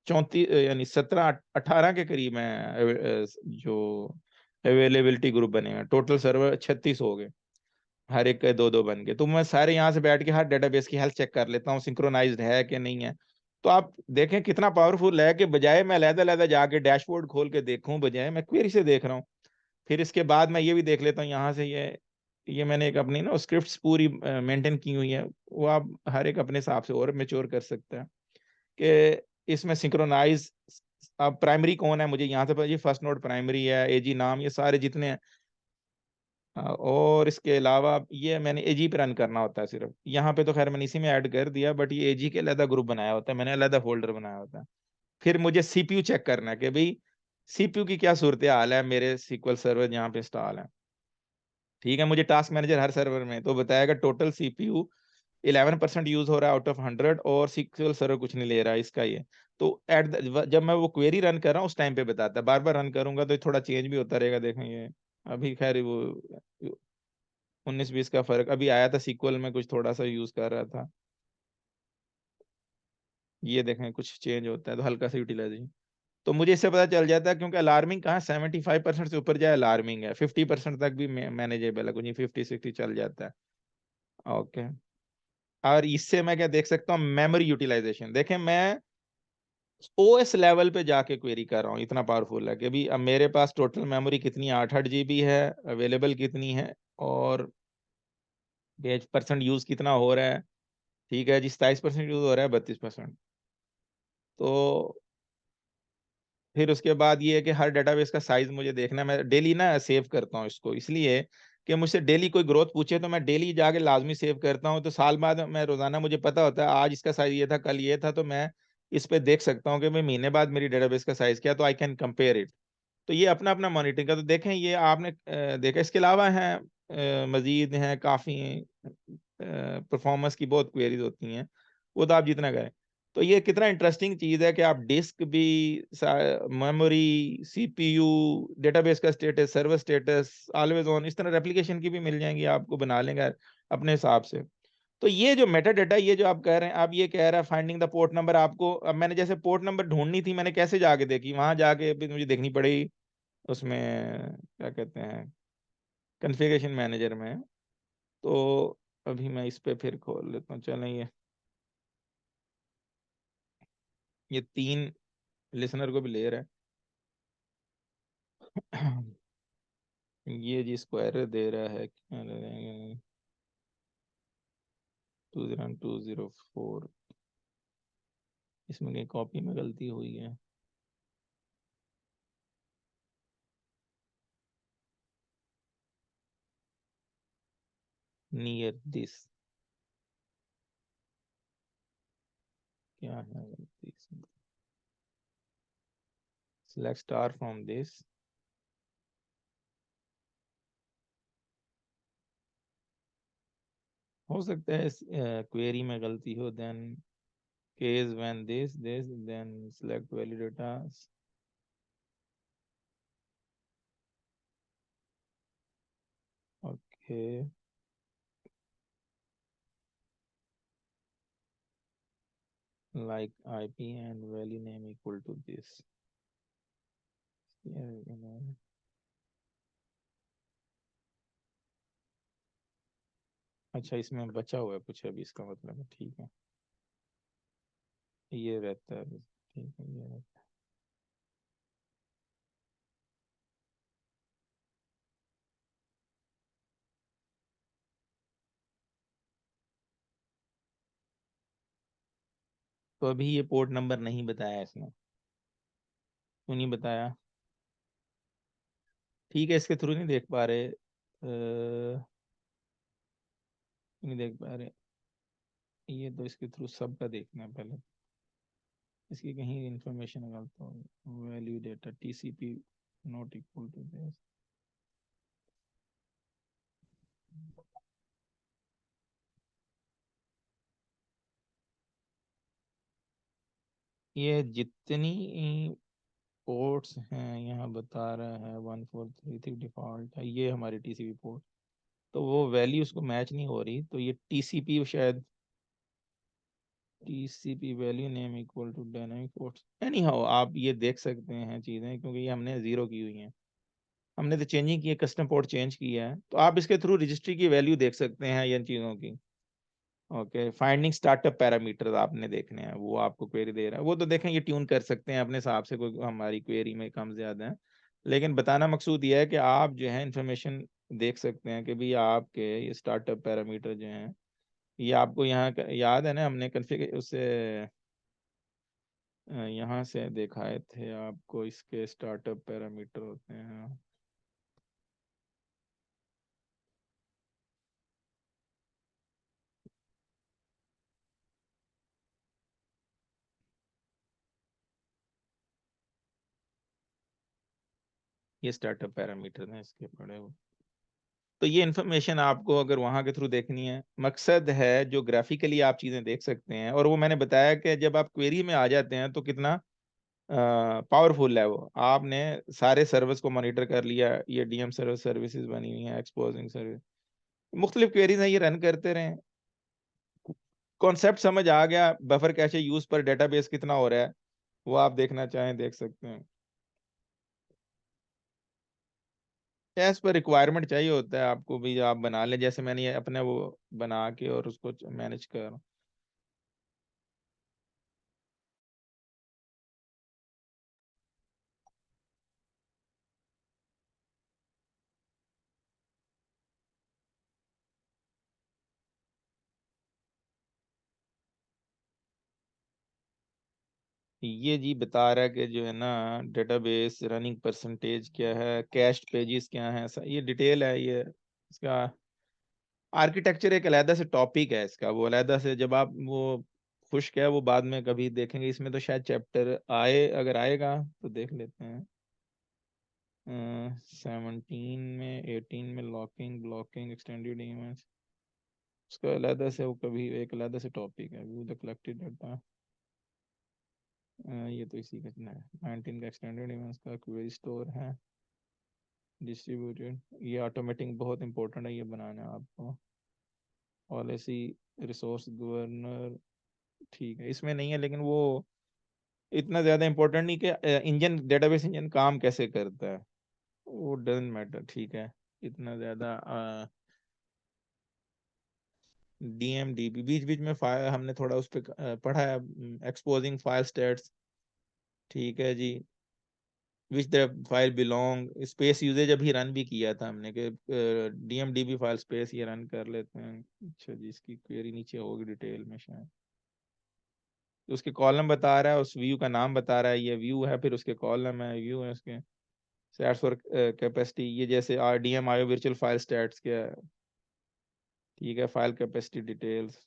34 यानी 17-18 के करीब हैं जो अवेलेबिलिटी ग्रुप बने हैं। टोटल सर्वर 36 हो गए, हर एक के दो दो बन गए। तो मैं सारे यहाँ से बैठ के हर डेटाबेस की हेल्थ चेक कर लेता हूँ, सिंक्रोनाइज्ड है कि नहीं है। तो आप देखें कितना पावरफुल है कि बजाय मैं अलहदा जाके डैशबोर्ड खोल के देखूं, बजाय मैं क्वेरी से देख रहा हूँ। फिर इसके बाद मैं ये भी देख लेता हूँ यहाँ से, ये मैंने एक अपनी ना स्क्रिप्ट्स पूरी मेंटेन की हुई है। वो आप हर एक अपने हिसाब से और मेच्योर कर सकता है कि इसमें सिंक्रोनाइज। अब प्राइमरी कौन है मुझे यहाँ से पता, ये फर्स्ट नोड प्राइमरी है, एजी नाम, ये सारे जितने हैं। और इसके अलावा ये मैंने एजी पे रन करना होता है सिर्फ। यहाँ पे तो खैर मैंने इसी में ऐड कर दिया, बट ये एजी के अलग ग्रुप बनाया होता है मैंने, अलग फोल्डर बनाया होता है। फिर मुझे सीपीयू चेक करना है कि भाई सीपीयू की क्या सूरत हाल है मेरे सीक्वल सर्वर जहाँ पे इंस्टॉल है। ठीक है, मुझे टास्क मैनेजर हर सर्वर में तो बताएगा टोटल सीपीयू 11% यूज हो रहा है आउट ऑफ 100, और सीक्वल सर्वर कुछ नहीं ले रहा है इसका ये। तो जब मैं वो क्वेरी रन कर रहा हूँ उस टाइम पे बताता है। बार बार रन करूंगा तो थोड़ा चेंज भी होता रहेगा। देखें ये अभी खैर वो 19-20 का फर्क अभी आया था, सीक्वल में कुछ थोड़ा सा यूज कर रहा था। ये देखें कुछ चेंज होता है तो हल्का सा यूटिलाइजेशन। तो मुझे इससे पता चल जाता है, क्योंकि अलार्मिंग कहाँ 75% से ऊपर जाए अलार्मिंग है, 50% तक भी मैनेजेबल है, कुछ 50-60 चल जाता है। ओके। और इससे मैं क्या देख सकता हूँ, मेमोरी यूटिलाइजेशन देखें। मैं ओएस लेवल पे जाके क्वेरी कर रहा हूँ, इतना पावरफुल है कि भी अब मेरे पास टोटल मेमोरी कितनी है, 8-8 GB है, अवेलेबल कितनी है, और पेज परसेंट यूज कितना हो रहा है। ठीक है जी, 27% यूज हो रहा है, 32%। तो फिर उसके बाद ये है कि हर डेटाबेस का साइज मुझे देखना है। मैं डेली ना सेव करता हूँ इसको, इसलिए कि मुझसे डेली कोई ग्रोथ पूछे तो मैं डेली जाके लाजमी सेव करता हूँ। तो साल बाद मैं रोजाना मुझे पता होता है आज इसका साइज ये था, कल ये था, तो मैं इस पे देख सकता हूँ कि मैं महीने बाद मेरी डेटाबेस का साइज क्या है, तो आई कैन कंपेयर इट। तो ये अपना अपना मॉनिटरिंग का। तो देखें ये आपने देखा। इसके अलावा है मजीद हैं काफ़ी परफॉर्मेंस की बहुत क्वेरीज होती हैं, वो तो आप जितना करें। तो ये कितना इंटरेस्टिंग चीज़ है कि आप डिस्क भी, मेमोरी, सीपीयू, डेटाबेस का status, server status, always on, इस तरह रेप्लिकेशन की भी मिल जाएंगी, आपको बना लेंगे अपने हिसाब से। तो ये जो मेटा डाटा, ये जो आप कह रहे हैं, आप ये कह रहे हैं फाइंडिंग द पोर्ट नंबर, आपको अब मैंने जैसे पोर्ट नंबर ढूंढनी थी, मैंने कैसे जाके देखी, वहां जाके भी मुझे देखनी पड़ेगी उसमें, क्या कहते हैं, कॉन्फ़िगरेशन मैनेजर में। तो अभी मैं इस पे फिर खोल लेता हूँ, चलें। ये 3 लिसनर को भी ले रहा है। ये जिसको एरर दे रहा है 20204, इसमें कहीं कॉपी में गलती हुई है। नियर दिस क्या है गलती, सिलेक्ट स्टार फ्रॉम दिस। हो सकता है इस क्वेरी में गलती हो। Then case when this then select valid data. Okay, like IP and value name equal to this। अच्छा, इसमें बचा हुआ है कुछ अभी, इसका मतलब है ठीक है, ये रहता है अभी। ठीक है, ये रहता है। तो अभी ये पोर्ट नंबर नहीं बताया इसने, क्यों नहीं बताया? ठीक है, इसके थ्रू नहीं देख पा रहे, नहीं देख पा रहे। ये तो इसके थ्रू सबका देखना है पहले, इसकी कहीं इंफॉर्मेशन गलत हो। Value data TCP not equal to this. ये जितनी पोर्ट्स हैं यहाँ बता रहा है 1433 डिफॉल्ट है, ये हमारी टीसीपी पोर्ट, तो वो वैल्यू उसको मैच नहीं हो रही, तो ये टीसीपी शायद TCP value name equal to dynamic ports, any how आप ये देख सकते हैं चीज़ें, क्योंकि ये हमने ज़ीरो की हुई हैं, हमने तो चेंजिंग की है, कस्टम पोर्ट चेंज किया है, तो आप इसके थ्रू रजिस्ट्री की वैल्यू देख सकते हैं इन चीज़ों की। ओके, फाइंडिंग स्टार्टअप पैरामीटर आपने देखने हैं, वो आपको क्वेरी दे रहा है, वो तो देखें ये ट्यून कर सकते हैं अपने हिसाब से, कोई हमारी क्वेरी में कम ज़्यादा है, लेकिन बताना मकसूद ये है कि आप जो है इंफॉर्मेशन देख सकते हैं कि भाई आपके ये स्टार्टअप पैरामीटर जो हैं, ये आपको यहाँ याद है ना, हमने कन्फिगर उससे यहाँ से दिखाए थे आपको, इसके स्टार्टअप पैरामीटर होते हैं, ये स्टार्टअप पैरामीटर हैं इसके पड़े हुए, तो ये इन्फॉर्मेशन आपको अगर वहां के थ्रू देखनी है, मकसद है जो ग्राफिकली आप चीजें देख सकते हैं, और वो मैंने बताया कि जब आप क्वेरी में आ जाते हैं तो कितना पावरफुल है वो, आपने सारे सर्विस को मॉनिटर कर लिया, ये डीएम सर्विसेज बनी हुई हैं, एक्सपोजिंग सर्विस, मुख्तलिफ क्वेरीज हैं, ये रन करते रहें, कॉन्सेप्ट समझ आ गया, बफर कैशे यूज पर डेटाबेस कितना हो रहा है, वो आप देखना चाहें देख सकते हैं, एज पर रिक्वायरमेंट चाहिए होता है आपको भी, आप बना लें, जैसे मैंने ये अपने वो बना के और उसको मैनेज कर, ये जी बता रहा है कि जो है ना डेटाबेस रनिंग परसेंटेज क्या है, कैश्ड पेजेस क्या है, ये डिटेल है, ये इसका आर्किटेक्चर एक अलहदा से टॉपिक है इसका, वो अलहदा से जब आप वो खुश्क है वो बाद में कभी देखेंगे, इसमें तो शायद चैप्टर आए, अगर आएगा तो देख लेते हैं, 17 में 18 में लॉकिंग ब्लॉकिंग एक्सटेंडेड इवेंट्स, उसका अलहदा से वो कभी एक अलहदा से टॉपिक है, व्यू द कलेक्टेड डाटा, ये तो इसी का है, 19 का एक्सटेंडेड इवेंट्स का क्वेरी स्टोर है, डिस्ट्रीब्यूटेड, ये ऑटोमेटिक बहुत इंपॉर्टेंट है, ये बनाना है आपको, पॉलिसी रिसोर्स गवर्नर, ठीक है इसमें नहीं है, लेकिन वो इतना ज़्यादा इंपॉर्टेंट नहीं कि इंजन डेटाबेस इंजन काम कैसे करता है, वो डजंट मैटर, ठीक है, इतना ज़्यादा डीएमडीबी बीच बीच में फाइल हमने थोड़ा उस पर पढ़ा है, एक्सपोजिंग फाइल स्टेट्स, ठीक है जी, which the file belong, space usage अभी रन भी किया था हमने कि डीएमडीबी फाइल स्पेस ये रन कर लेते हैं, अच्छा जी, इसकी क्वेरी नीचे होगी डिटेल में शायद, तो उसके कॉलम बता रहा है, उस व्यू का नाम बता रहा है, ये व्यू है, फिर उसके कॉलम है, व्यू है उसके स्टैट्स फॉर कैपेसिटी, ये जैसे आरडीएम आयो वर्चुअल फाइल स्टैट्स क्या है, ठीक है, फाइल कैपेसिटी डिटेल्स,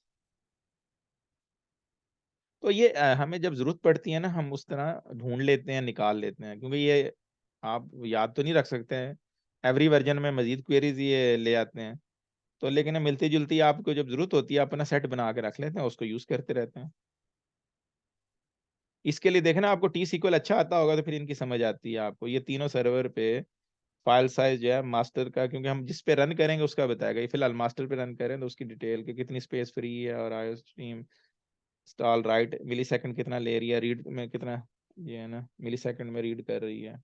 तो ये हमें जब जरूरत पड़ती है ना हम उस तरह ढूंढ लेते हैं, निकाल लेते हैं, क्योंकि ये आप याद तो नहीं रख सकते हैं, एवरी वर्जन में मजीद क्वेरीज ये ले आते हैं, तो लेकिन मिलती जुलती आपको जब जरूरत होती है अपना सेट बना के रख लेते हैं, उसको यूज करते रहते हैं, इसके लिए देखना आपको टी सीक्वल अच्छा आता होगा तो फिर इनकी समझ आती है आपको, ये तीनों सर्वर पे फाइल साइज जो है मास्टर का, क्योंकि हम जिस पे रन करेंगे उसका बताएगा, ये फिलहाल मास्टर पे रन करें तो उसकी डिटेल के कितनी स्पेस फ्री है, और आयो स्ट्रीम स्टॉल राइट मिली सेकंड कितना ले रही है, रीड में कितना, ये है ना मिली सेकंड में रीड कर रही है,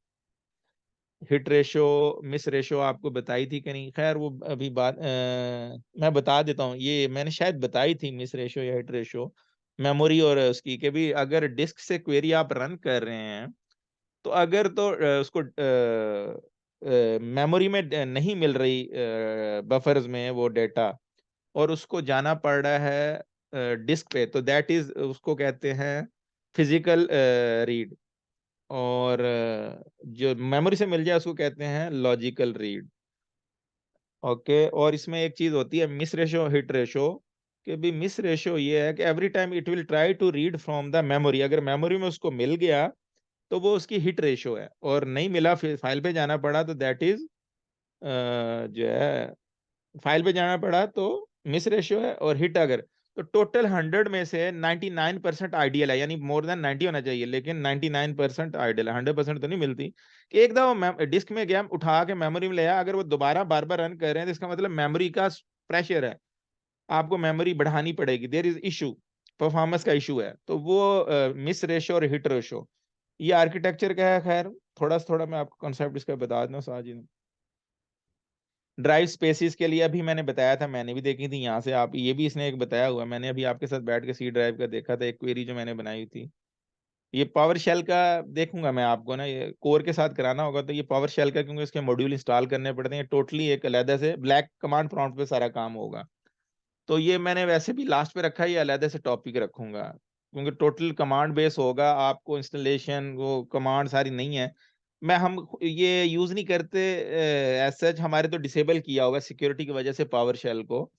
हिट रेशो मिस रेशो आपको बताई थी कि नहीं, खैर वो अभी बात मैं बता देता हूँ, ये मैंने शायद बताई थी मिस रेशो या हिट रेशो, मेमोरी और उसकी कि भी अगर डिस्क से क्वेरी आप रन कर रहे हैं, तो अगर तो उसको मेमोरी में नहीं मिल रही बफर्स में वो डेटा, और उसको जाना पड़ रहा है डिस्क पे, तो दैट इज उसको कहते हैं फिजिकल रीड, और जो मेमोरी से मिल जाए उसको कहते हैं लॉजिकल रीड, ओके, और इसमें एक चीज होती है मिस रेशो हिट रेशो, कि भी मिस रेशो ये है कि every time it will try to read from the memory, अगर मेमोरी में उसको मिल गया तो वो उसकी हिट रेशो है, और नहीं मिला फिर फाइल पे जाना पड़ा तो दैट इज जो है फाइल पे जाना पड़ा तो मिस रेशियो है, और हिट अगर, तो टोटल 100 में से 99% आइडियल है, यानी मोर देन 90 होना चाहिए, लेकिन 99% आइडियल है, 100% तो नहीं मिलती। कि एक दफा डिस्क में गया, उठा के मेमोरी में ले आया, अगर वो दोबारा बार बार रन कर रहे हैं तो इसका मतलब मेमोरी का प्रेशर है, आपको मेमोरी बढ़ानी पड़ेगी, देयर इज इशू, परफॉर्मेंस का इशू है। तो वो मिस रेशो और हिट रेशो, ये आर्किटेक्चर का है। खैर थोड़ा मैं आपको कॉन्सेप्ट इसका बता दूं साजिद। ड्राइव स्पेसिस के लिए अभी मैंने बताया था, मैंने भी देखी थी यहाँ से, आप ये भी इसने एक बताया हुआ है, मैंने अभी आपके साथ बैठ के सी ड्राइव का देखा था, एक क्वेरी जो मैंने बनाई थी। ये पावर शेल का देखूंगा मैं आपको ना, ये कोर के साथ कराना होगा तो ये पावर शेल का, क्योंकि इसके मॉड्यूल इंस्टॉल करने पड़ते हैं, टोटली एक अलहदा से ब्लैक कमांड प्रॉम्प्ट पे सारा काम होगा। तो ये मैंने वैसे भी लास्ट पे रखा है, ये अलहदा से टॉपिक रखूंगा, क्योंकि टोटल कमांड बेस होगा, आपको इंस्टॉलेशन वो कमांड सारी नहीं है। हम ये यूज नहीं करते एज सच, हमारे तो डिसेबल किया होगा सिक्योरिटी की वजह से पावर शेल को,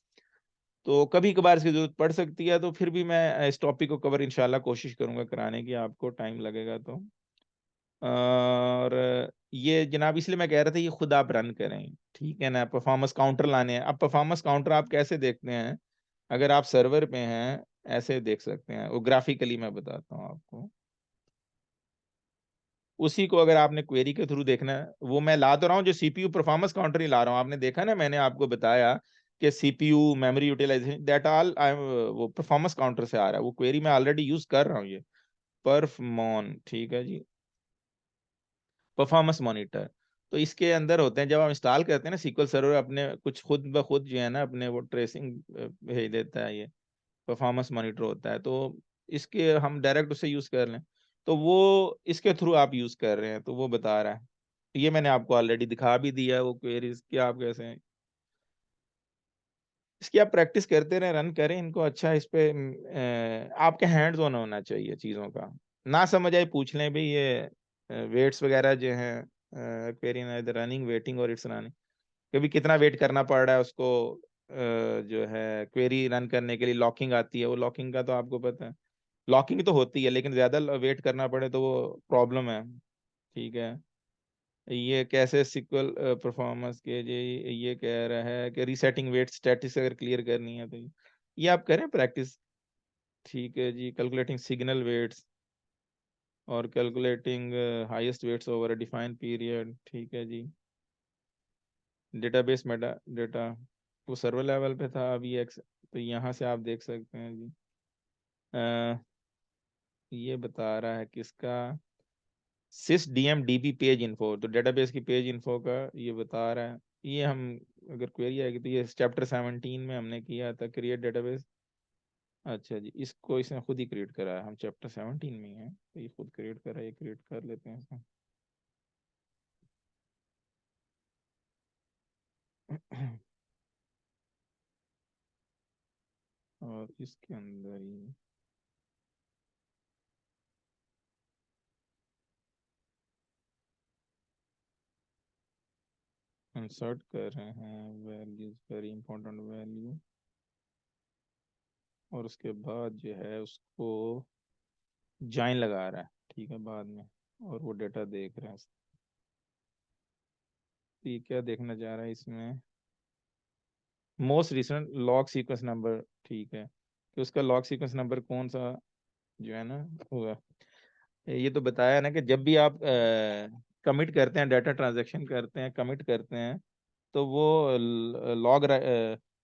तो कभी कभार इसकी जरूरत पड़ सकती है। तो फिर भी मैं इस टॉपिक को कवर इंशाल्लाह कोशिश करूंगा कराने की, आपको टाइम लगेगा तो। और ये जनाब इसलिए मैं कह रहा था, ये खुद आप रन करें, ठीक है ना। परफॉर्मेंस काउंटर लाने हैं, अब परफॉर्मेंस काउंटर आप कैसे देखते हैं, अगर आप सर्वर पे हैं ऐसे देख सकते हैं, वो ग्राफिकली मैं बताता हूँ आपको। उसी को अगर आपने क्वेरी के थ्रू देखना है, वो मैं ला तो रहा हूँ, जो सीपीयू परफॉर्मेंस काउंटर ही ला रहा हूँ। आपने देखा ना, मैंने आपको बताया कि CPU memory utilisation that all वो परफॉर्मेंस काउंटर से आ रहा है, वो क्वेरी मैं ऑलरेडी यूज कर रहा हूँ, ये परफमॉन, ठीक है जी, परफॉर्मेंस मॉनिटर। तो इसके अंदर होते हैं, जब आप इंस्टॉल करते हैं ना सीक्वल सर्वर, अपने कुछ खुद ब खुद जो है ना अपने वो ट्रेसिंग भेज देता है, ये परफॉर्मेंस मॉनिटर होता है। तो इसके हम डायरेक्ट उसे यूज कर लें, तो वो इसके थ्रू आप यूज कर रहे हैं, तो वो बता रहा है। ये मैंने आपको ऑलरेडी दिखा भी दिया है वो क्वेरीज कि आप कैसे हैं। इसकी आप प्रैक्टिस करते रहें, रन करें इनको, अच्छा इस पे आपके हैंड्स ऑन होना चाहिए चीज़ों का। ना समझ आए पूछ लें भाई, ये वेट्स वगैरह जो हैं, क्वेरी ना इधर रनिंग वेटिंग और इट्स रनिंग, कभी कितना वेट करना पड़ रहा है उसको, जो है क्वेरी रन करने के लिए लॉकिंग आती है, वो लॉकिंग का तो आपको पता है, लॉकिंग तो होती है, लेकिन ज़्यादा वेट करना पड़े तो वो प्रॉब्लम है, ठीक है। ये कैसे सिक्वल परफॉर्मेंस के ये कह रहा है कि रीसेटिंग वेट स्टैटिस अगर क्लियर करनी है तो ये आप करें प्रैक्टिस, ठीक है जी। कैलकुलेटिंग सिग्नल वेट्स और calculating highest waits over a defined period, ठीक है जी। डेटाबेस मेटा डेटा वो सर्वर लेवल पे था, अभी तो यहाँ से आप देख सकते हैं जी। ये बता रहा है किसका, सिस डीएम डीबी पेज इन्फो, तो डेटाबेस की पेज इन्फो का ये बता रहा है। ये हम अगर क्वेरी आएगी तो ये चैप्टर 17 में हमने किया था, क्रिएट डेटाबेस। अच्छा जी, इसको इसने खुद ही क्रिएट करा है, हम चैप्टर 17 में ही हैं तो ये खुद क्रिएट करा है, ये क्रिएट कर लेते हैं इसको। और इसके अंदर ही इंसर्ट कर रहे हैं वैल्यूज, वेरी इंपॉर्टेंट वैल्यू, और उसके बाद जो है उसको जॉइन लगा रहा है, ठीक है, बाद में, और वो डेटा देख रहे हैं। तो ये क्या देखना चाह रहा है इसमें, most recent log sequence number, ठीक है, कि उसका लॉग सीक्वेंस नंबर कौन सा जो है ना होगा। ये तो बताया ना कि जब भी आप कमिट करते हैं, डाटा ट्रांजैक्शन करते हैं, कमिट करते हैं, तो वो लॉग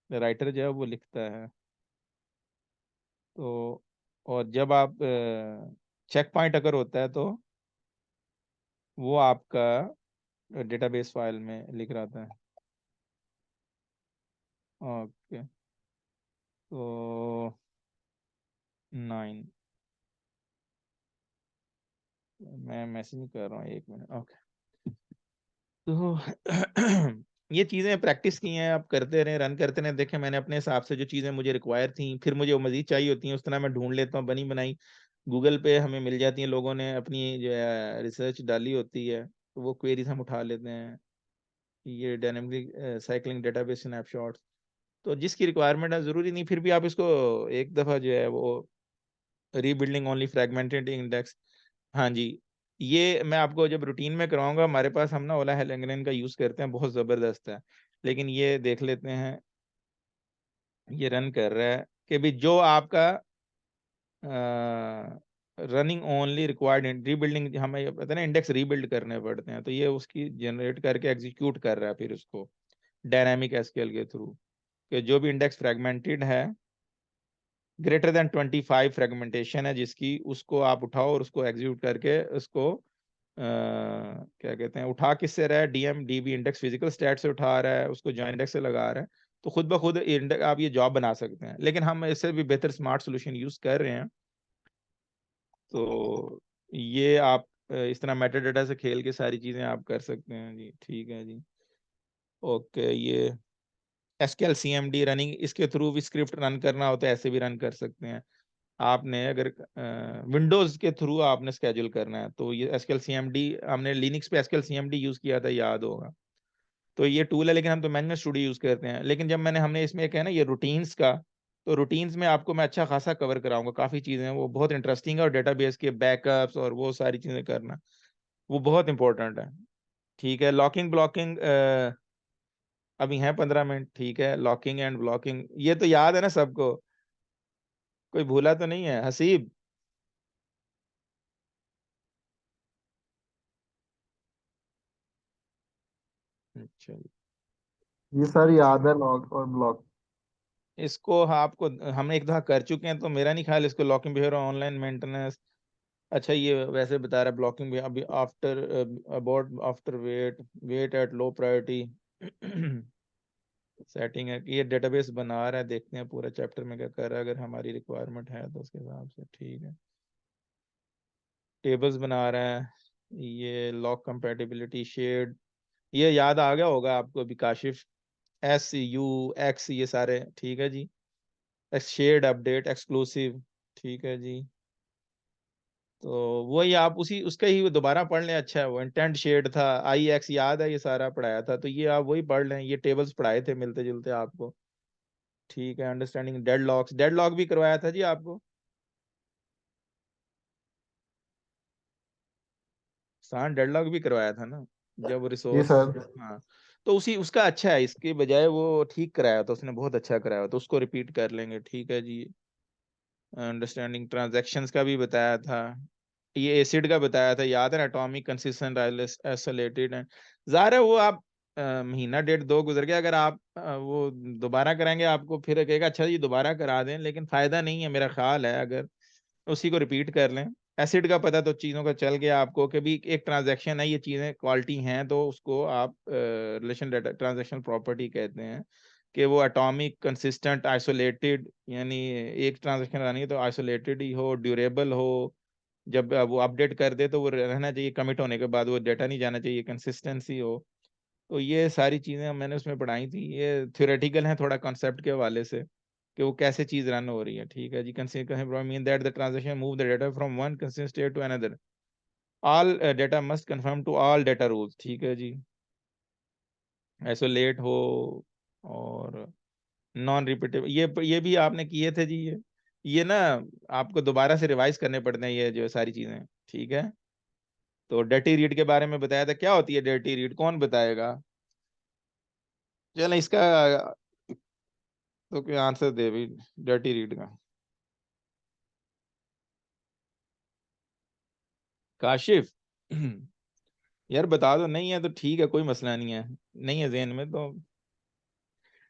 राइटर जो है वो लिखता है। तो और जब आप चेक पॉइंट अगर होता है तो वो आपका डेटाबेस फाइल में लिख रहा था। ओके, तो 9, मैं मैसेज कर रहा हूँ, 1 मिनट, ओके। तो ये चीज़ें प्रैक्टिस की हैं, आप करते रहें, रन करते रहें, देखें मैंने अपने हिसाब से जो चीज़ें मुझे रिक्वायर थी, फिर मुझे वो मज़ीद चाहिए होती हैं, उस तरह मैं ढूंढ लेता हूँ, बनी बनाई गूगल पे हमें मिल जाती हैं, लोगों ने अपनी जो है रिसर्च डाली होती है, तो वो क्वेरीज हम उठा लेते हैं। ये डायनेमिक साइक्लिंग डेटाबेस स्नैपशॉट्स, तो जिसकी रिक्वायरमेंट है, ज़रूरी नहीं फिर भी आप इसको एक दफ़ा जो है वो रीबिल्डिंग ओनली फ्रेगमेंटेड इंडेक्स, हाँ जी, ये मैं आपको जब रूटीन में कराऊंगा, हमारे पास हम ना ओला हेलंगरेन का यूज़ करते हैं, बहुत ज़बरदस्त है। लेकिन ये देख लेते हैं, ये रन कर रहा है, कि भी जो आपका रनिंग ओनली रिक्वायर्ड रीबिल्डिंग, हमें पता है ना इंडेक्स रीबिल्ड करने पड़ते हैं, तो ये उसकी जनरेट करके एग्जीक्यूट कर रहा है फिर उसको डायनामिक एसक्यूएल के थ्रू, कि जो भी इंडेक्स फ्रेगमेंटेड है ग्रेटर देन 25 फ्रेगमेंटेशन है जिसकी, उसको आप उठाओ और उसको एग्जीक्यूट करके उसको क्या कहते हैं, उठा किससे रहा है, DM DB index physical stat से उठा रहा है, उसको जॉइन इंडेक्स से लगा रहा है, तो खुद ब खुद आप ये जॉब बना सकते हैं। लेकिन हम इससे भी बेहतर स्मार्ट सोल्यूशन यूज कर रहे हैं, तो ये आप इस तरह मेटाडाटा से खेल के सारी चीजें आप कर सकते हैं जी। ठीक है जी, ओके। ये एसक्यूएल सीएमडी रनिंग, इसके थ्रू भी स्क्रिप्ट रन करना होता है, ऐसे भी रन कर सकते हैं। आपने अगर विंडोज के थ्रू आपने स्केड्यूल करना है, तो ये एसक्यूएल सीएमडी, हमने लिनक्स पे एसक्यूएल सीएमडी यूज किया था, याद होगा। तो ये टूल है, लेकिन हम तो मैनेजमेंट स्टूडियो यूज करते हैं। लेकिन जब हमने इसमें एक है ना ये रूटीन्स का, तो रूटीन्स में आपको मैं अच्छा खासा कवर कराऊंगा, काफी चीजें हैं वो बहुत इंटरेस्टिंग है, और डेटाबेस के बैकअप्स और वो सारी चीजें करना वो बहुत इंपॉर्टेंट है। ठीक है, लॉकिंग ब्लॉकिंग अभी है 15 मिनट। ठीक है, लॉकिंग एंड ब्लॉकिंग ये तो याद है ना सबको, कोई भूला तो नहीं है हसीब? अच्छा, ये सर याद है, लॉक और ब्लॉक। इसको आपको हम एक दफा कर चुके हैं, तो मेरा नहीं ख्याल इसको लॉकिंग बिहेवियर ऑनलाइन मेंटेनेंस। अच्छा, ये वैसे बता रहा है ब्लॉकिंग भी अभी after about after wait wait at low priority setting है। ये डेटाबेस बना रहा है, देखते हैं पूरा चैप्टर में क्या कर रहा है, अगर हमारी रिक्वायरमेंट है तो उसके हिसाब से। ठीक है, टेबल्स बना रहा है, ये लॉक कंपैटिबिलिटी शेड, ये याद आ गया होगा आपको अभी काशिफ, एस यू एक्स ये सारे। ठीक है जी, शेड अपडेट एक्सक्लूसिव। ठीक है जी, तो वही आप उसी उसका ही दोबारा पढ़ लें। अच्छा है, वो इंटेंट शेड था, आई एक्स याद है, ये सारा पढ़ाया था, तो ये आप वही पढ़ लें, ये टेबल्स पढ़ाए थे मिलते जुलते आपको। ठीक है, अंडरस्टैंडिंग डेडलॉक्स, डेडलॉक भी करवाया था जी आपको, सान डेडलॉक भी करवाया था ना जब जी रिसोर्स। सर। हाँ, तो उसी उसका अच्छा है, इसके बजाय वो ठीक कराया था उसने, बहुत अच्छा कराया, तो उसको रिपीट कर लेंगे। ठीक है जी, अंडरस्टैंडिंग ट्रांजैक्शंस का भी बताया था, ये एसिड का बताया था, याद है ना, एटॉमिक कंसिस्टेंट आइसोलेटेड है। ज़ाहिर है वो आप महीना डेढ़ दो गुजर गया, अगर आप वो दोबारा कराएंगे आपको फिर कहेगा अच्छा जी दोबारा करा दें, लेकिन फायदा नहीं है मेरा ख्याल है, अगर उसी को रिपीट कर लें। एसिड का पता तो चीज़ों का चल गया आपको कि भी एक ट्रांजैक्शन है, ये चीज़ें क्वालिटी हैं, तो उसको आप रिलेशन डाटा ट्रांजैक्शन प्रॉपर्टी कहते हैं, कि वो एटॉमिक कंसिस्टेंट आइसोलेटेड, यानी एक ट्रांजैक्शन आनी है तो आइसोलेटेड ही हो, ड्यूरेबल हो, जब वो अपडेट कर दे तो वो रहना चाहिए, कमिट होने के बाद वो डाटा नहीं जाना चाहिए, कंसिस्टेंसी हो। तो ये सारी चीज़ें मैंने उसमें पढ़ाई थी, ये थ्योरेटिकल हैं थोड़ा कॉन्सेप्ट के हवाले से, कि वो कैसे चीज़ रन हो रही है। ठीक है जी, consistent mean that the transaction move the data from one consistent state to another, all data must confirm to all data rules. ठीक है जी, आइसोलेट हो और नॉन रिपीटेबल, ये भी आपने किए थे जी। ये ना आपको दोबारा से रिवाइज करने पड़ते हैं ये जो सारी चीज़ें। ठीक है, तो डर्टी रीड के बारे में बताया था, क्या होती है डर्टी रीड, कौन बताएगा? चलो इसका तो क्या आंसर दे भी, डर्टी रीड का काशिफ यार बता दो, नहीं है तो ठीक है, कोई मसला नहीं है, नहीं है जेहन में तो।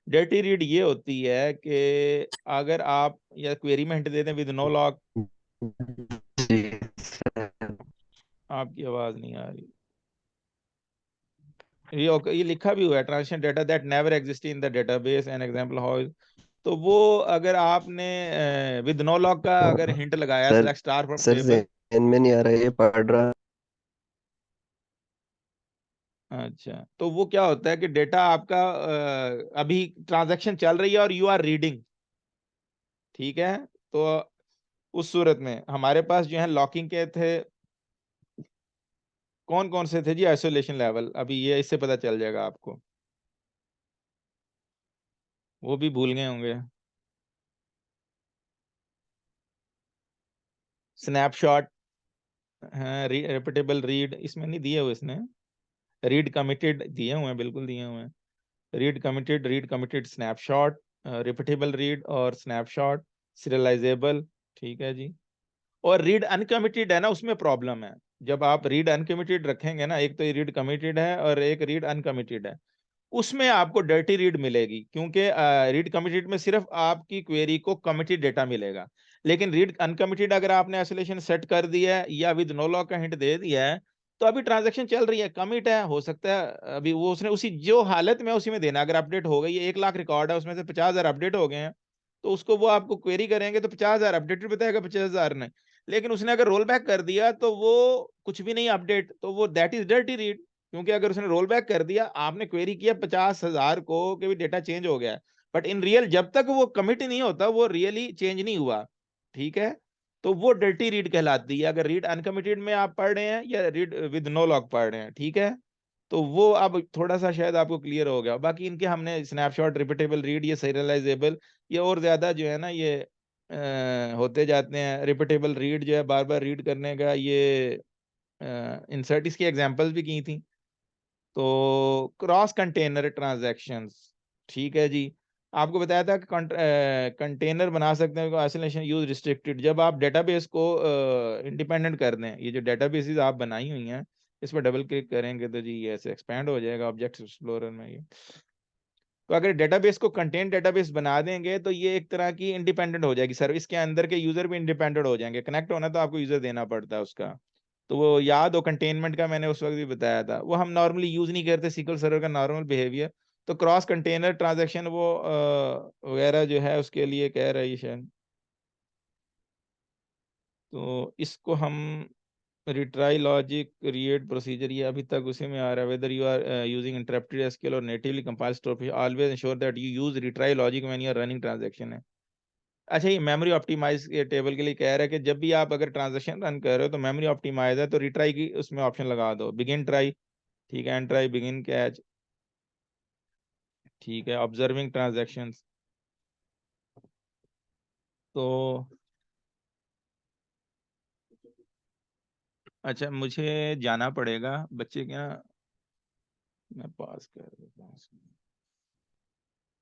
डर्टी रीड ये होती है कि अगर आप या क्वेरी में हिंट दे दें विद नो लॉक, जी सर। आपकी आवाज नहीं आ रही, ये लिखा भी हुआ है, transaction data that never exist in the database an example how, तो वो अगर आपने विद नो लॉक का अगर हिंट लगाया sir select star from sir table. जहन में नहीं आ रहा है, ये पढ़ रहा। अच्छा, तो वो क्या होता है कि डेटा आपका अभी ट्रांजैक्शन चल रही है और यू आर रीडिंग। ठीक है, तो उस सूरत में हमारे पास जो है लॉकिंग के थे, कौन कौन से थे जी, आइसोलेशन लेवल, अभी ये इससे पता चल जाएगा आपको, वो भी भूल गए होंगे। स्नैपशॉट, हाँ, रिपीटेबल रीड इसमें नहीं दिए हुए इसने, रीड कमिटेड दिए हुए हैं, बिल्कुल दिए हुए हैं, read committed snapshot, repeatable read और स्नैपशॉट, सीरियलाइजेबल, ठीक है जी। और रीड अनकमिटेड है ना, उसमें प्रॉब्लम है। जब आप रीड अनकमिटेड रखेंगे ना, एक तो ये रीड कमिटेड है और एक रीड अनकमिटेड है, उसमें आपको डर्टी रीड मिलेगी, क्योंकि रीड कमिटेड में सिर्फ आपकी क्वेरी को कमिटेड डेटा मिलेगा। लेकिन रीड अनकमिटेड अगर आपने आइसोलेशन सेट कर दिया है या विद नो लॉक का हिंट दे दिया है, तो अभी ट्रांजैक्शन चल रही है, कमिट है, हो सकता है अभी वो उसने उसी जो हालत में उसी में देना। अगर अपडेट हो गई है, 1 लाख रिकॉर्ड है, उसमें से 50,000 अपडेट हो गए हैं, तो उसको वो आपको क्वेरी करेंगे तो 50,000 अपडेटेड बताएगा, 50,000 नहीं। लेकिन उसने अगर रोल बैक कर दिया तो वो कुछ भी नहीं अपडेट, तो वो दैट इज डर्टी रीड। क्योंकि अगर उसने रोल बैक कर दिया, आपने क्वेरी किया 50,000 को कि भी डेटा चेंज हो गया, बट इन रियल जब तक वो कमिट नहीं होता वो रियली चेंज नहीं हुआ, ठीक है। तो वो डर्टी रीड कहलाती है, अगर रीड अनकमिटेड में आप पढ़ रहे हैं या रीड विद नो लॉक पढ़ रहे हैं, ठीक है। तो वो अब थोड़ा सा शायद आपको क्लियर हो गया। बाकी इनके हमने स्नैपशॉट, रिपीटेबल रीड, ये सीरियलाइजेबल, ये और ज्यादा जो है ना ये होते जाते हैं। रिपीटेबल रीड जो है बार बार रीड करने का, ये इंसर्ट इसकी एग्जांपल्स भी की थी। तो क्रॉस कंटेनर ट्रांजैक्शंस, ठीक है जी। आपको बताया था कि कंटेनर बना सकते हैं आइसोलेशन यूज रिस्ट्रिक्टेड, जब आप डेटाबेस को इंडिपेंडेंट कर दें। ये जो डेटाबेसेस आप बनाई हुई हैं, इस पर डबल क्लिक करेंगे तो जी ये ऐसे एक्सपैंड हो जाएगा ऑब्जेक्ट एक्सप्लोरर में ये। तो अगर डेटाबेस को कंटेंट डेटाबेस बना देंगे तो ये एक तरह की इंडिपेंडेंट हो जाएगी, सर्विस के अंदर के यूजर भी इंडिपेंडेंट हो जाएंगे। कनेक्ट होना तो आपको यूजर देना पड़ता है उसका। तो वो याद हो कंटेनमेंट का मैंने उस वक्त भी बताया था, वो हम नॉर्मली यूज नहीं करते सीक्वल सर्वर का नॉर्मल बिहेवियर। तो क्रॉस कंटेनर ट्रांजैक्शन वो वगैरह जो है उसके लिए कह रही है शायद। तो इसको हम रिट्राई लॉजिक क्रिएट प्रोसीजर, ये अभी तक उसी में आ रहा है। Whether you are using interpreted SQL or natively compile store, always ensure that you use retry logic when you are running transaction है। अच्छा, ये मेमोरी ऑप्टिमाइज के टेबल के लिए कह रहा है कि जब भी आप अगर ट्रांजैक्शन रन कर रहे हो तो मेमोरी ऑप्टिमाइज है तो रिट्राई की उसमें ऑप्शन लगा दो, बिगिन ट्राई, ठीक है, एंड ट्राई, बिगिन कैच, ठीक है, ऑब्जर्विंग ट्रांजैक्शंस। तो अच्छा, मुझे जाना पड़ेगा, बच्चे क्या, मैं पास कर देता हूँ।